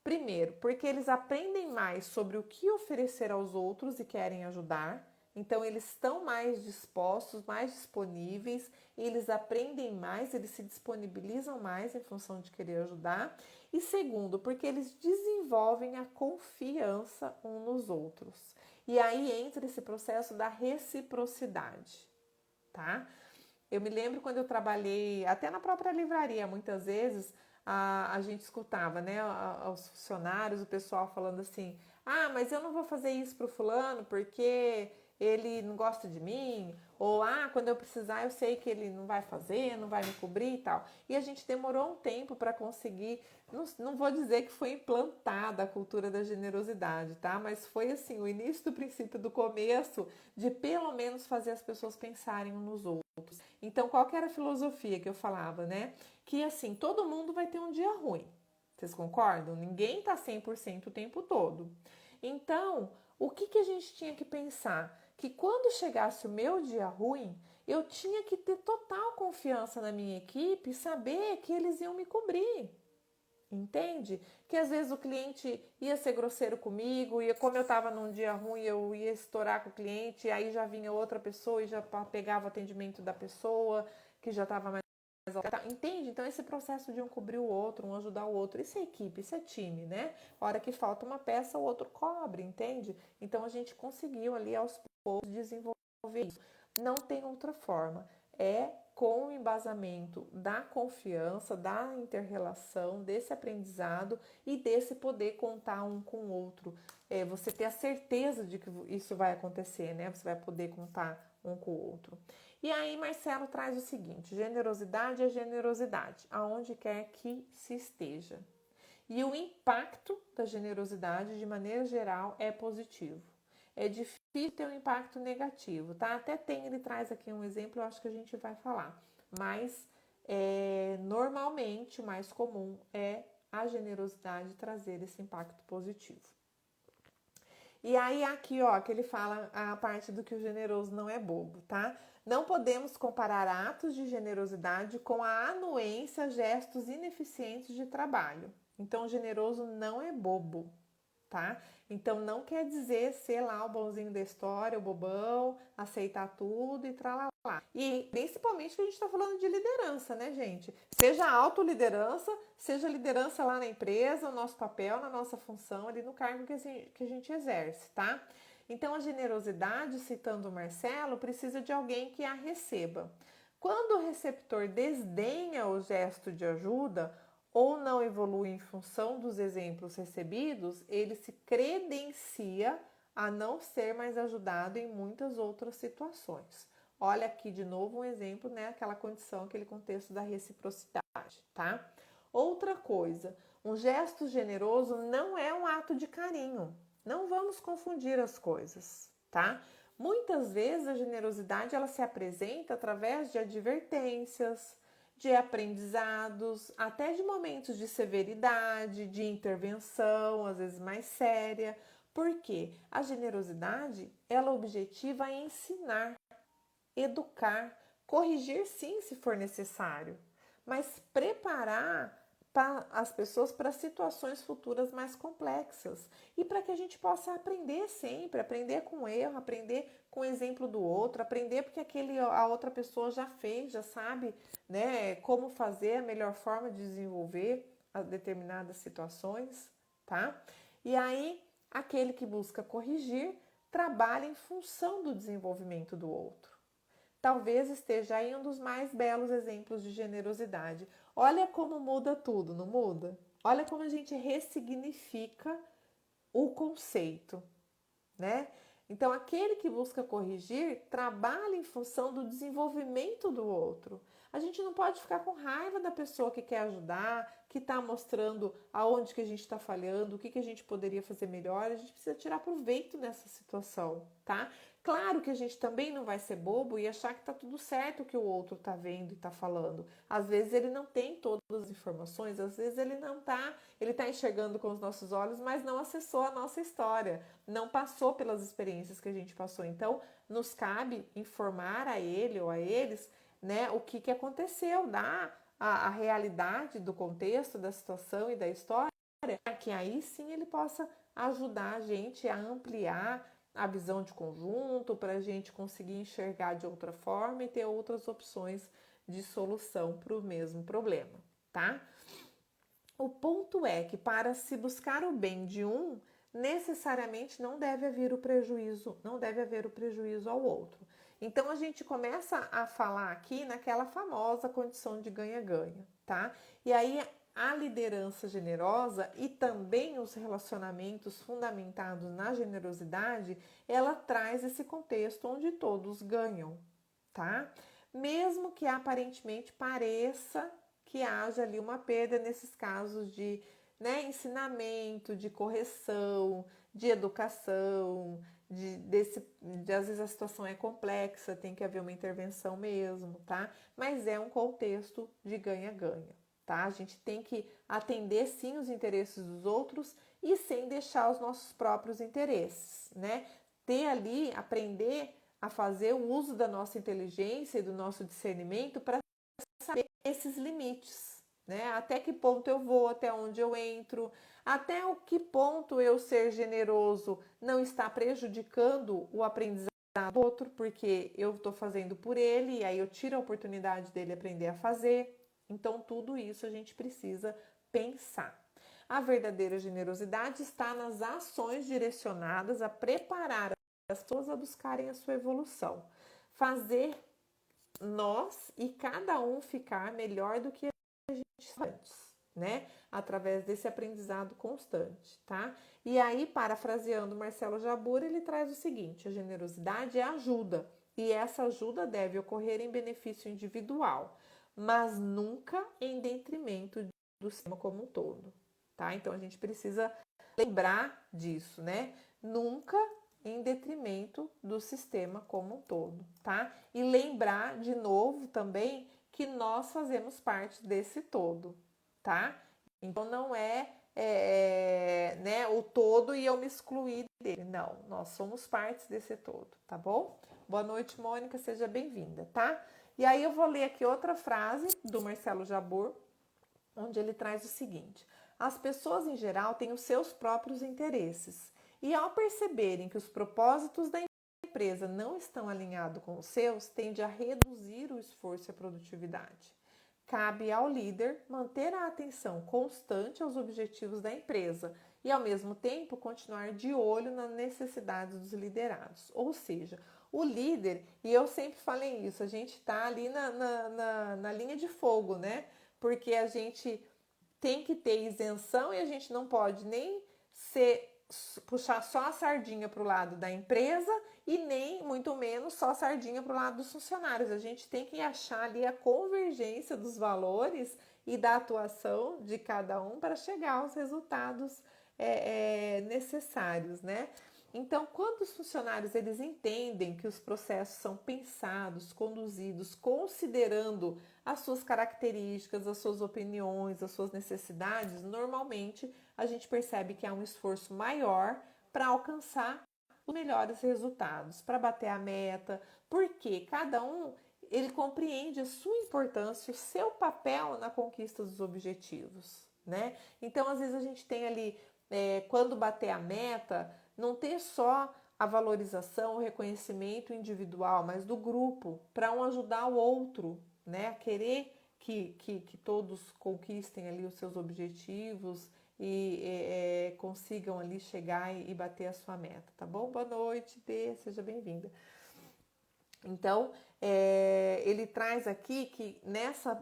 Primeiro, porque eles aprendem mais sobre o que oferecer aos outros e querem ajudar. Então, eles estão mais dispostos, mais disponíveis, eles aprendem mais, eles se disponibilizam mais em função de querer ajudar. E segundo, porque eles desenvolvem a confiança uns nos outros. E aí entra esse processo da reciprocidade, tá? Eu me lembro quando eu trabalhei, até na própria livraria, muitas vezes, a gente escutava, né, aos funcionários, o pessoal falando assim, ah, mas eu não vou fazer isso pro fulano porque ele não gosta de mim, ou ah, quando eu precisar eu sei que ele não vai fazer, não vai me cobrir e tal. E a gente demorou um tempo para conseguir, não vou dizer que foi implantada a cultura da generosidade, tá? Mas foi assim, o início do princípio do começo de pelo menos fazer as pessoas pensarem uns nos outros. Então, qual que era a filosofia que eu falava, né? Que assim, todo mundo vai ter um dia ruim. Vocês concordam? Ninguém tá 100% o tempo todo. Então, o que a gente tinha que pensar? Que quando chegasse o meu dia ruim, eu tinha que ter total confiança na minha equipe e saber que eles iam me cobrir. Entende? Que às vezes o cliente ia ser grosseiro comigo, e como eu estava num dia ruim, eu ia estourar com o cliente, e aí já vinha outra pessoa e já pegava o atendimento da pessoa que já estava mais. Entende? Então esse processo de um cobrir o outro, um ajudar o outro, isso é equipe, isso é time, né? A hora que falta uma peça, o outro cobre, entende? Então a gente conseguiu ali aos poucos desenvolver isso. Não tem outra forma. É com o embasamento da confiança, da inter-relação, desse aprendizado e desse poder contar um com o outro. Você ter a certeza de que isso vai acontecer, né? Você vai poder contar um com o outro. E aí Marcelo traz o seguinte: generosidade é generosidade, aonde quer que se esteja. E o impacto da generosidade, de maneira geral, é positivo. É difícil ter um impacto negativo, tá? Até ele traz aqui um exemplo, eu acho que a gente vai falar. Mas, normalmente, o mais comum é a generosidade trazer esse impacto positivo. E aí aqui, ó, que ele fala a parte do que o generoso não é bobo, tá? Não podemos comparar atos de generosidade com a anuência a gestos ineficientes de trabalho. Então, o generoso não é bobo, tá? Então, não quer dizer ser lá o bonzinho da história, o bobão, aceitar tudo e tralalá. E principalmente que a gente está falando de liderança, né, gente? Seja autoliderança, seja liderança lá na empresa, o nosso papel, na nossa função, ali no cargo que a gente exerce, tá? Então, a generosidade, citando o Marcelo, precisa de alguém que a receba. Quando o receptor desdenha o gesto de ajuda, ou não evolui em função dos exemplos recebidos, ele se credencia a não ser mais ajudado em muitas outras situações. Olha aqui de novo um exemplo, né? Aquela condição, aquele contexto da reciprocidade, tá? Outra coisa, um gesto generoso não é um ato de carinho. Não vamos confundir as coisas, tá? Muitas vezes a generosidade ela se apresenta através de advertências, de aprendizados, até de momentos de severidade, de intervenção, às vezes mais séria. Porque a generosidade, ela objetiva ensinar, educar, corrigir sim, se for necessário, mas preparar as pessoas para situações futuras mais complexas e para que a gente possa aprender sempre, aprender com o erro, aprender com o exemplo do outro, aprender porque a outra pessoa já fez, já sabe, né, como fazer a melhor forma de desenvolver determinadas situações, tá? E aí, aquele que busca corrigir trabalha em função do desenvolvimento do outro. Talvez esteja aí um dos mais belos exemplos de generosidade. Olha como muda tudo, não muda? Olha como a gente ressignifica o conceito, né? Então, aquele que busca corrigir trabalha em função do desenvolvimento do outro. A gente não pode ficar com raiva da pessoa que quer ajudar, que está mostrando aonde que a gente está falhando, o que a gente poderia fazer melhor. A gente precisa tirar proveito nessa situação, tá? Claro que a gente também não vai ser bobo e achar que está tudo certo o que o outro está vendo e está falando. Às vezes ele não tem todas as informações, às vezes ele não está, ele está enxergando com os nossos olhos, mas não acessou a nossa história, não passou pelas experiências que a gente passou. Então, nos cabe informar a ele ou a eles, né, o que aconteceu, dar a realidade do contexto, da situação e da história, para que aí sim ele possa ajudar a gente a ampliar a visão de conjunto, para a gente conseguir enxergar de outra forma e ter outras opções de solução para o mesmo problema, tá? O ponto é que para se buscar o bem de um, necessariamente não deve haver o prejuízo, não deve haver o prejuízo ao outro. Então a gente começa a falar aqui naquela famosa condição de ganha-ganha, tá? E aí a liderança generosa e também os relacionamentos fundamentados na generosidade, ela traz esse contexto onde todos ganham, tá? Mesmo que aparentemente pareça que haja ali uma perda nesses casos de, né, ensinamento, de correção, de educação, às vezes a situação é complexa, tem que haver uma intervenção mesmo, tá? Mas é um contexto de ganha-ganha. tá? A gente tem que atender sim os interesses dos outros e sem deixar os nossos próprios interesses, né? Ter ali, aprender a fazer o uso da nossa inteligência e do nosso discernimento para saber esses limites, né? Até que ponto eu vou, até onde eu entro, até o que ponto eu ser generoso não está prejudicando o aprendizado do outro, porque eu estou fazendo por ele e aí eu tiro a oportunidade dele aprender a fazer. Então, tudo isso a gente precisa pensar. A verdadeira generosidade está nas ações direcionadas a preparar as pessoas a buscarem a sua evolução. Fazer nós e cada um ficar melhor do que a gente antes, né? Através desse aprendizado constante, tá? E aí, parafraseando Marcelo Jabur, ele traz o seguinte: a generosidade é ajuda, e essa ajuda deve ocorrer em benefício individual, mas nunca em detrimento do sistema como um todo, tá? Então a gente precisa lembrar disso, né? Nunca em detrimento do sistema como um todo, tá? E lembrar de novo também que nós fazemos parte desse todo, tá? Então não né, o todo e eu me excluir dele, não, nós somos parte desse todo, tá bom? Boa noite, Mônica, seja bem-vinda, tá? E aí eu vou ler aqui outra frase do Marcelo Jabur, onde ele traz o seguinte: as pessoas em geral têm os seus próprios interesses e ao perceberem que os propósitos da empresa não estão alinhados com os seus, tende a reduzir o esforço e a produtividade. Cabe ao líder manter a atenção constante aos objetivos da empresa e, ao mesmo tempo, continuar de olho nas necessidades dos liderados. Ou seja, o líder, e eu sempre falei isso, a gente está ali na linha de fogo, né? Porque a gente tem que ter isenção e a gente não pode nem puxar só a sardinha para o lado da empresa e nem, muito menos, só a sardinha para o lado dos funcionários. A gente tem que achar ali a convergência dos valores e da atuação de cada um para chegar aos resultados necessários, né? Então, quando os funcionários eles entendem que os processos são pensados, conduzidos, considerando as suas características, as suas opiniões, as suas necessidades, normalmente a gente percebe que há um esforço maior para alcançar os melhores resultados, para bater a meta, porque cada um ele compreende a sua importância, o seu papel na conquista dos objetivos, né? Então, às vezes a gente tem ali, quando bater a meta, não ter só a valorização, o reconhecimento individual, mas do grupo, para um ajudar o outro, né? A querer que todos conquistem ali os seus objetivos e consigam ali chegar e bater a sua meta, tá bom? Boa noite, Dê, seja bem-vinda. Então, ele traz aqui que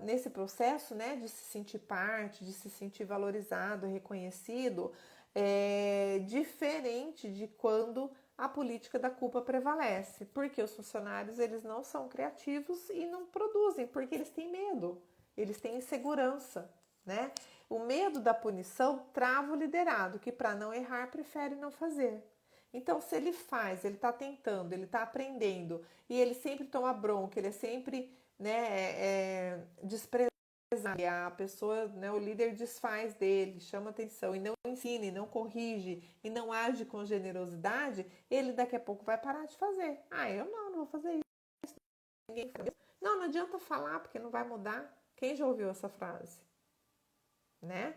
nesse processo, né, de se sentir parte, de se sentir valorizado, reconhecido, é diferente de quando a política da culpa prevalece, porque os funcionários eles não são criativos e não produzem, porque eles têm medo, eles têm insegurança, né? O medo da punição trava o liderado, que para não errar prefere não fazer. Então, se ele faz, ele está tentando, ele está aprendendo e ele sempre toma bronca, ele é sempre, né, desprezado, a pessoa, né, o líder desfaz dele, chama atenção e não ensina, e não corrige e não age com generosidade, ele daqui a pouco vai parar de fazer. Ah, eu não vou fazer isso. Ninguém faz. Não adianta falar porque não vai mudar. Quem já ouviu essa frase? Né?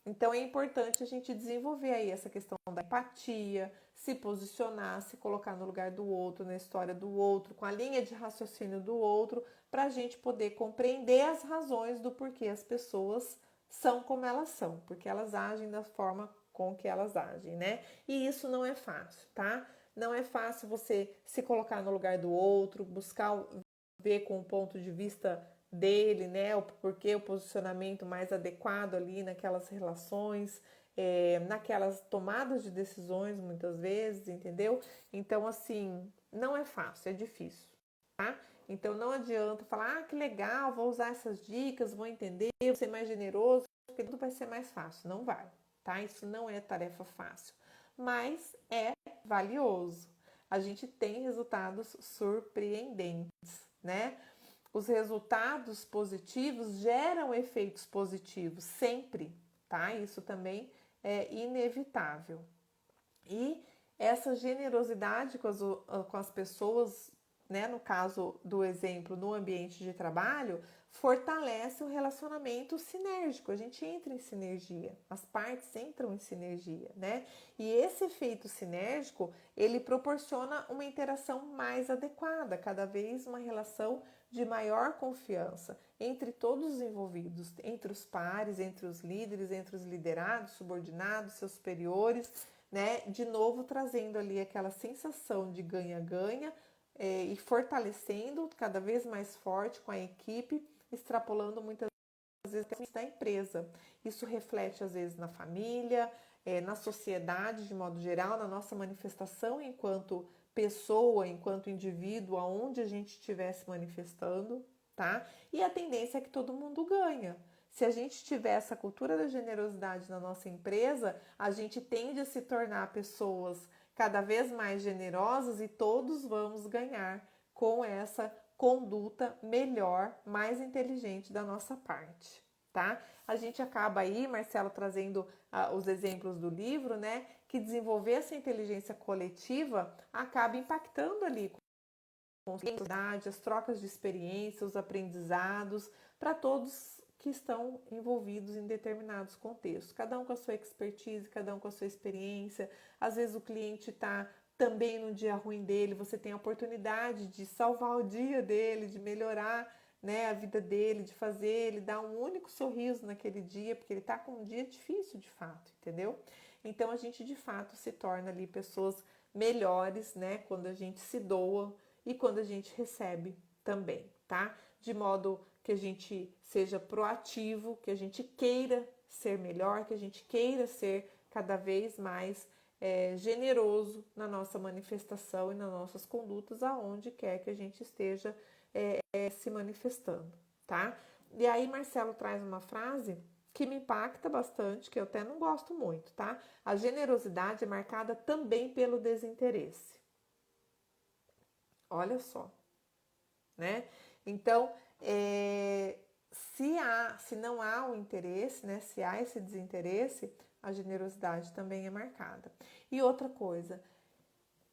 Então é importante a gente desenvolver aí essa questão da empatia, se posicionar, se colocar no lugar do outro, na história do outro, com a linha de raciocínio do outro, para a gente poder compreender as razões do porquê as pessoas são como elas são, porque elas agem da forma com que elas agem, né? E isso não é fácil, tá? Não é fácil você se colocar no lugar do outro, buscar ver com o ponto de vista dele, né? O porquê, o posicionamento mais adequado ali naquelas relações, naquelas tomadas de decisões, muitas vezes, entendeu? Então, assim, não é fácil, é difícil, tá? Então, não adianta falar, que legal, vou usar essas dicas, vou entender, vou ser mais generoso, porque tudo vai ser mais fácil. Não vai, tá? Isso não é tarefa fácil, mas é valioso. A gente tem resultados surpreendentes, né? os resultados positivos geram efeitos positivos, sempre, tá? Isso também é inevitável. E essa generosidade com as pessoas, né, no caso do exemplo, no ambiente de trabalho, fortalece o relacionamento sinérgico. A gente entra em sinergia, as partes entram em sinergia, né? E esse efeito sinérgico, ele proporciona uma interação mais adequada, cada vez uma relação de maior confiança entre todos os envolvidos, entre os pares, entre os líderes, entre os liderados, subordinados, seus superiores, né? De novo trazendo ali aquela sensação de ganha-ganha e fortalecendo cada vez mais forte com a equipe, extrapolando muitas vezes da empresa. Isso reflete às vezes na família, na sociedade de modo geral, na nossa manifestação enquanto pessoa, enquanto indivíduo, aonde a gente estiver se manifestando, tá? E a tendência é que todo mundo ganha. Se a gente tiver essa cultura da generosidade na nossa empresa, a gente tende a se tornar pessoas cada vez mais generosas e todos vamos ganhar com essa conduta melhor, mais inteligente da nossa parte, tá? A gente acaba aí, Marcelo, trazendo os exemplos do livro, né? Que desenvolver essa inteligência coletiva acaba impactando ali com as trocas de experiência, os aprendizados, para todos que estão envolvidos em determinados contextos, cada um com a sua expertise, cada um com a sua experiência. Às vezes o cliente está também no dia ruim dele, você tem a oportunidade de salvar o dia dele, de melhorar, né, a vida dele, de fazer ele dar um único sorriso naquele dia, porque ele está com um dia difícil de fato, entendeu? Então a gente de fato se torna ali pessoas melhores, né, quando a gente se doa e quando a gente recebe também, tá? De modo que a gente seja proativo, que a gente queira ser melhor, que a gente queira ser cada vez mais generoso na nossa manifestação e nas nossas condutas, aonde quer que a gente esteja se manifestando, tá? E aí Marcelo traz uma frase que me impacta bastante, que eu até não gosto muito, tá? A generosidade é marcada também pelo desinteresse. Olha só, né? Então, se não há o interesse, né? Se há esse desinteresse, a generosidade também é marcada. E outra coisa,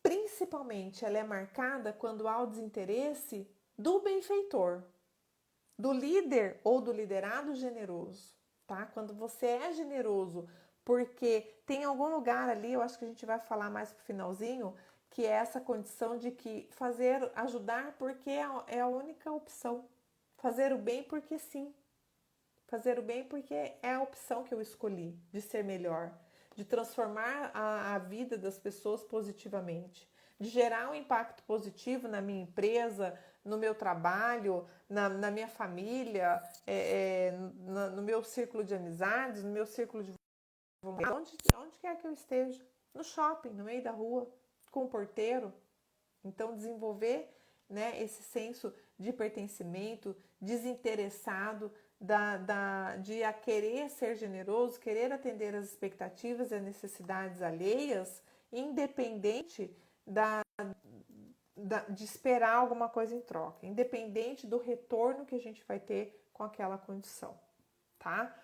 principalmente ela é marcada quando há o desinteresse do benfeitor, do líder ou do liderado generoso, tá? Quando você é generoso, porque tem algum lugar ali, eu acho que a gente vai falar mais pro finalzinho, que é essa condição de que ajudar porque é a única opção. Fazer o bem porque sim. Fazer o bem porque é a opção que eu escolhi de ser melhor, de transformar a vida das pessoas positivamente, de gerar um impacto positivo na minha empresa, no meu trabalho, na minha família, no meu círculo de amizades, no meu círculo de onde quer que eu esteja, no shopping, no meio da rua, com o porteiro. Então, desenvolver, né, esse senso de pertencimento, desinteressado, de a querer ser generoso, querer atender às expectativas e às necessidades alheias, independente de esperar alguma coisa em troca, independente do retorno que a gente vai ter com aquela condição, tá?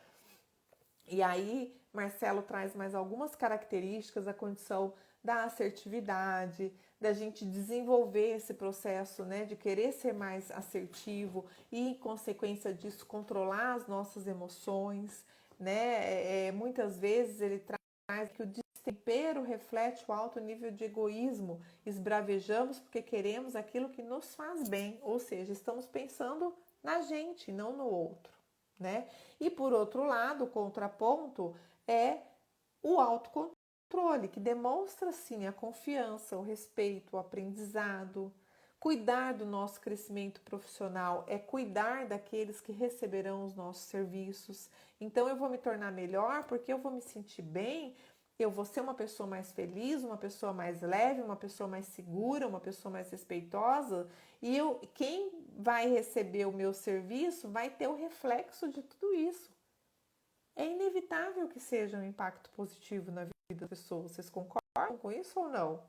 E aí, Marcelo traz mais algumas características, a condição da assertividade, da gente desenvolver esse processo, né, de querer ser mais assertivo e, em consequência disso, controlar as nossas emoções, né? Muitas vezes ele traz que o destempero reflete o alto nível de egoísmo, esbravejamos porque queremos aquilo que nos faz bem, ou seja, estamos pensando na gente, não no outro, né? E por outro lado, o contraponto é o autocontrole, que demonstra sim a confiança, o respeito, o aprendizado. Cuidar do nosso crescimento profissional é cuidar daqueles que receberão os nossos serviços. Então eu vou me tornar melhor porque eu vou me sentir bem, eu vou ser uma pessoa mais feliz, uma pessoa mais leve, uma pessoa mais segura, uma pessoa mais respeitosa. E quem vai receber o meu serviço vai ter o reflexo de tudo isso. É inevitável que seja um impacto positivo na vida das pessoas. Vocês concordam com isso ou não?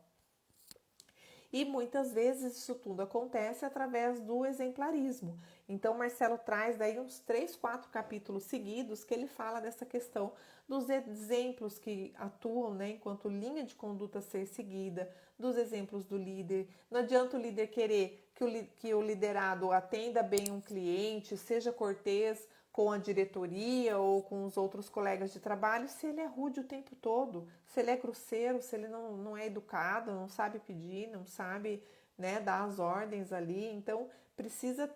E muitas vezes isso tudo acontece através do exemplarismo. Então, Marcelo traz daí uns 3, 4 capítulos seguidos que ele fala dessa questão dos exemplos que atuam, né, enquanto linha de conduta a ser seguida, dos exemplos do líder. Não adianta o líder querer que o liderado atenda bem um cliente, seja cortês com a diretoria ou com os outros colegas de trabalho, se ele é rude o tempo todo, se ele é grosseiro, se ele não é educado, não sabe pedir, não sabe, né, dar as ordens ali. Então, precisa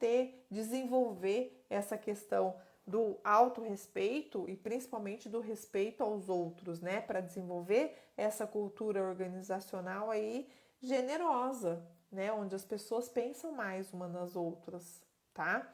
desenvolver essa questão do autorrespeito e principalmente do respeito aos outros, né, para desenvolver essa cultura organizacional aí generosa, né, onde as pessoas pensam mais umas nas outras, tá?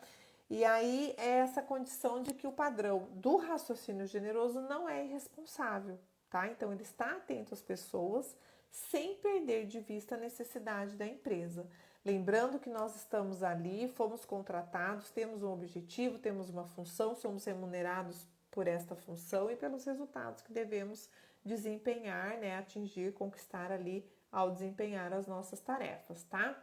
E aí é essa condição de que o padrão do raciocínio generoso não é irresponsável, tá? Então ele está atento às pessoas sem perder de vista a necessidade da empresa. Lembrando que nós estamos ali, fomos contratados, temos um objetivo, temos uma função, somos remunerados por esta função e pelos resultados que devemos desempenhar, né, atingir, conquistar ali ao desempenhar as nossas tarefas, tá?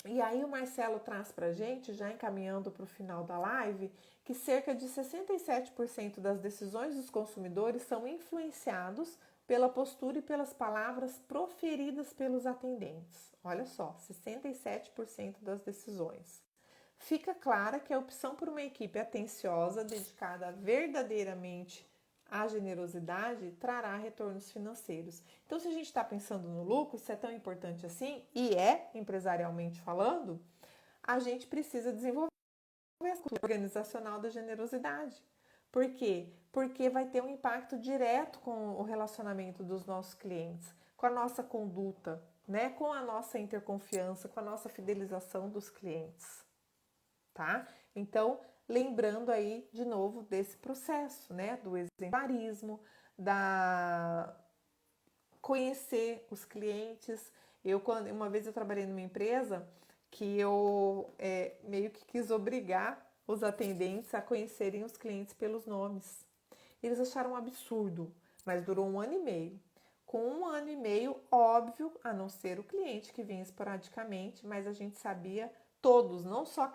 E aí o Marcelo traz pra gente, já encaminhando para o final da live, que cerca de 67% das decisões dos consumidores são influenciados pela postura e pelas palavras proferidas pelos atendentes. Olha só, 67% das decisões. Fica clara que a opção por uma equipe atenciosa, dedicada verdadeiramente à generosidade, trará retornos financeiros. Então, se a gente está pensando no lucro, isso é tão importante assim, e é, empresarialmente falando, a gente precisa desenvolver a cultura organizacional da generosidade. Por quê? Porque vai ter um impacto direto com o relacionamento dos nossos clientes, com a nossa conduta, né? Com a nossa interconfiança, com a nossa fidelização dos clientes, tá? Então, lembrando aí de novo desse processo, né? Do exemplarismo, da conhecer os clientes. Uma vez eu trabalhei numa empresa que eu meio que quis obrigar os atendentes a conhecerem os clientes pelos nomes. Eles acharam um absurdo, mas durou 1 ano e meio. Com 1 ano e meio, óbvio, a não ser o cliente que vinha esporadicamente, mas a gente sabia todos, não só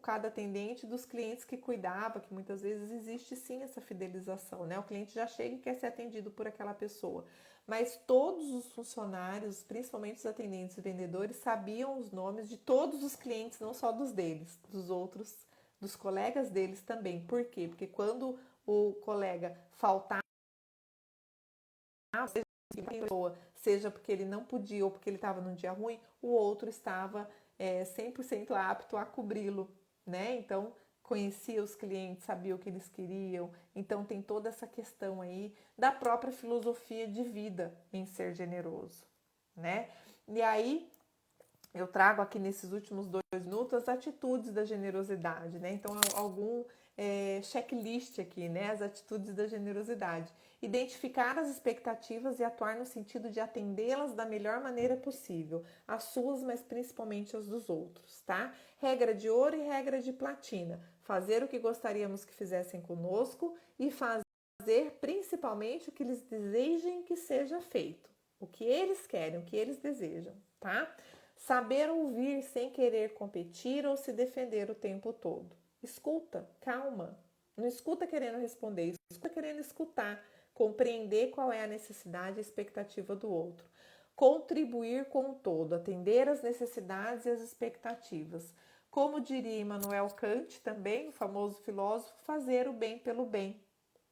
cada atendente dos clientes que cuidava, que muitas vezes existe sim essa fidelização, né? O cliente já chega e quer ser atendido por aquela pessoa. Mas todos os funcionários, principalmente os atendentes e vendedores, sabiam os nomes de todos os clientes, não só dos deles, dos outros, dos colegas deles também. Por quê? Porque quando o colega faltava, seja porque ele não podia ou porque ele estava num dia ruim, o outro estava 100% apto a cobri-lo, né? Então, conhecia os clientes, sabia o que eles queriam. Então, tem toda essa questão aí da própria filosofia de vida em ser generoso, né? E aí, eu trago aqui nesses últimos 2 minutos as atitudes da generosidade, né? Então, algum checklist aqui, né? As atitudes da generosidade. Identificar as expectativas e atuar no sentido de atendê-las da melhor maneira possível, as suas, mas principalmente as dos outros, tá? Regra de ouro e regra de platina. Fazer o que gostaríamos que fizessem conosco e fazer principalmente o que eles desejem que seja feito. O que eles querem, o que eles desejam, tá? Saber ouvir sem querer competir ou se defender o tempo todo. Escuta, calma. Não escuta querendo responder, escuta querendo escutar, compreender qual é a necessidade e a expectativa do outro. Contribuir com o todo, atender às necessidades e às expectativas. Como diria Immanuel Kant, também, o famoso filósofo, fazer o bem pelo bem.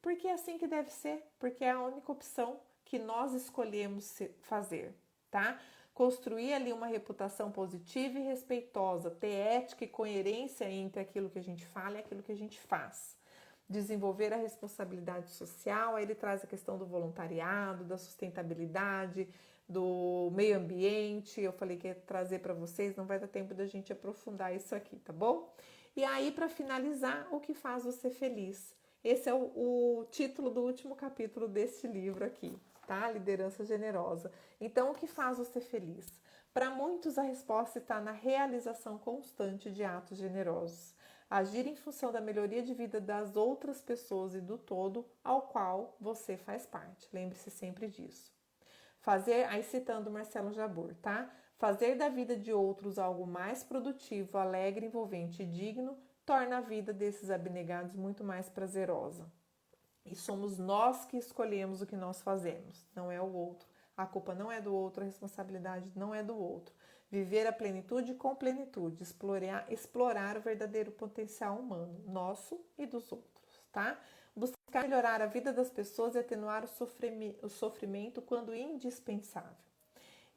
Porque é assim que deve ser, porque é a única opção que nós escolhemos fazer, tá? Construir ali uma reputação positiva e respeitosa, ter ética e coerência entre aquilo que a gente fala e aquilo que a gente faz. Desenvolver a responsabilidade social, aí ele traz a questão do voluntariado, da sustentabilidade, do meio ambiente. Eu falei que ia trazer para vocês, não vai dar tempo da gente aprofundar isso aqui, tá bom? E aí, para finalizar, o que faz você feliz? Esse é o título do último capítulo deste livro aqui, tá? Liderança generosa. Então, o que faz você feliz? Para muitos, a resposta está na realização constante de atos generosos. Agir em função da melhoria de vida das outras pessoas e do todo ao qual você faz parte. Lembre-se sempre disso. Fazer, aí citando Marcelo Jabbour, tá? Fazer da vida de outros algo mais produtivo, alegre, envolvente e digno torna a vida desses abnegados muito mais prazerosa. E somos nós que escolhemos o que nós fazemos, não é o outro. A culpa não é do outro, a responsabilidade não é do outro. Viver a plenitude com plenitude, explorar o verdadeiro potencial humano, nosso e dos outros, tá? Buscar melhorar a vida das pessoas e atenuar o sofrimento quando indispensável.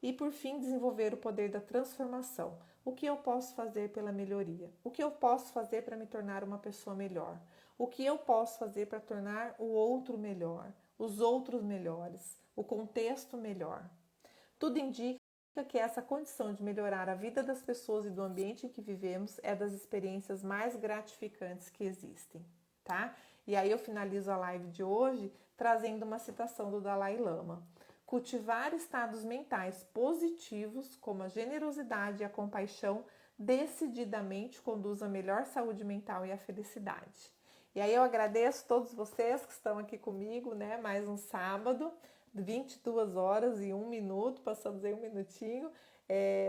E, por fim, desenvolver o poder da transformação. O que eu posso fazer pela melhoria? O que eu posso fazer para me tornar uma pessoa melhor? O que eu posso fazer para tornar o outro melhor, os outros melhores, o contexto melhor? Tudo indica que essa condição de melhorar a vida das pessoas e do ambiente em que vivemos é das experiências mais gratificantes que existem, tá? E aí eu finalizo a live de hoje trazendo uma citação do Dalai Lama. Cultivar estados mentais positivos, como a generosidade e a compaixão, decididamente conduz à melhor saúde mental e à felicidade. E aí eu agradeço todos vocês que estão aqui comigo, né? Mais um sábado, 22 horas e 1 minuto, passamos aí 1 minutinho.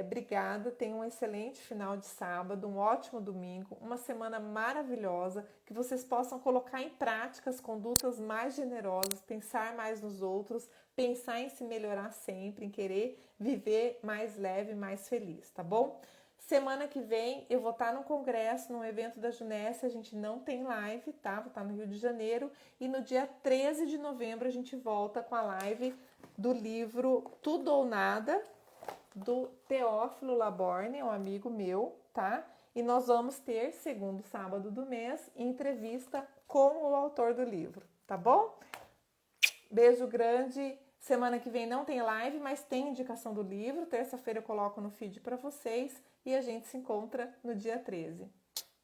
Obrigada, tenham um excelente final de sábado, um ótimo domingo, uma semana maravilhosa, que vocês possam colocar em prática as condutas mais generosas, pensar mais nos outros, pensar em se melhorar sempre, em querer viver mais leve, mais feliz, tá bom? Semana que vem eu vou estar num congresso, num evento da Junesse, a gente não tem live, tá? Vou estar no Rio de Janeiro e no dia 13 de novembro a gente volta com a live do livro Tudo ou Nada, do Teófilo Laborne, um amigo meu, tá? E nós vamos ter, segundo sábado do mês, entrevista com o autor do livro, tá bom? Beijo grande. Semana que vem não tem live, mas tem indicação do livro. Terça-feira eu coloco no feed para vocês e a gente se encontra no dia 13.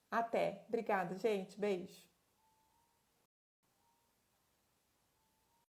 Até. Obrigada, gente. Beijo.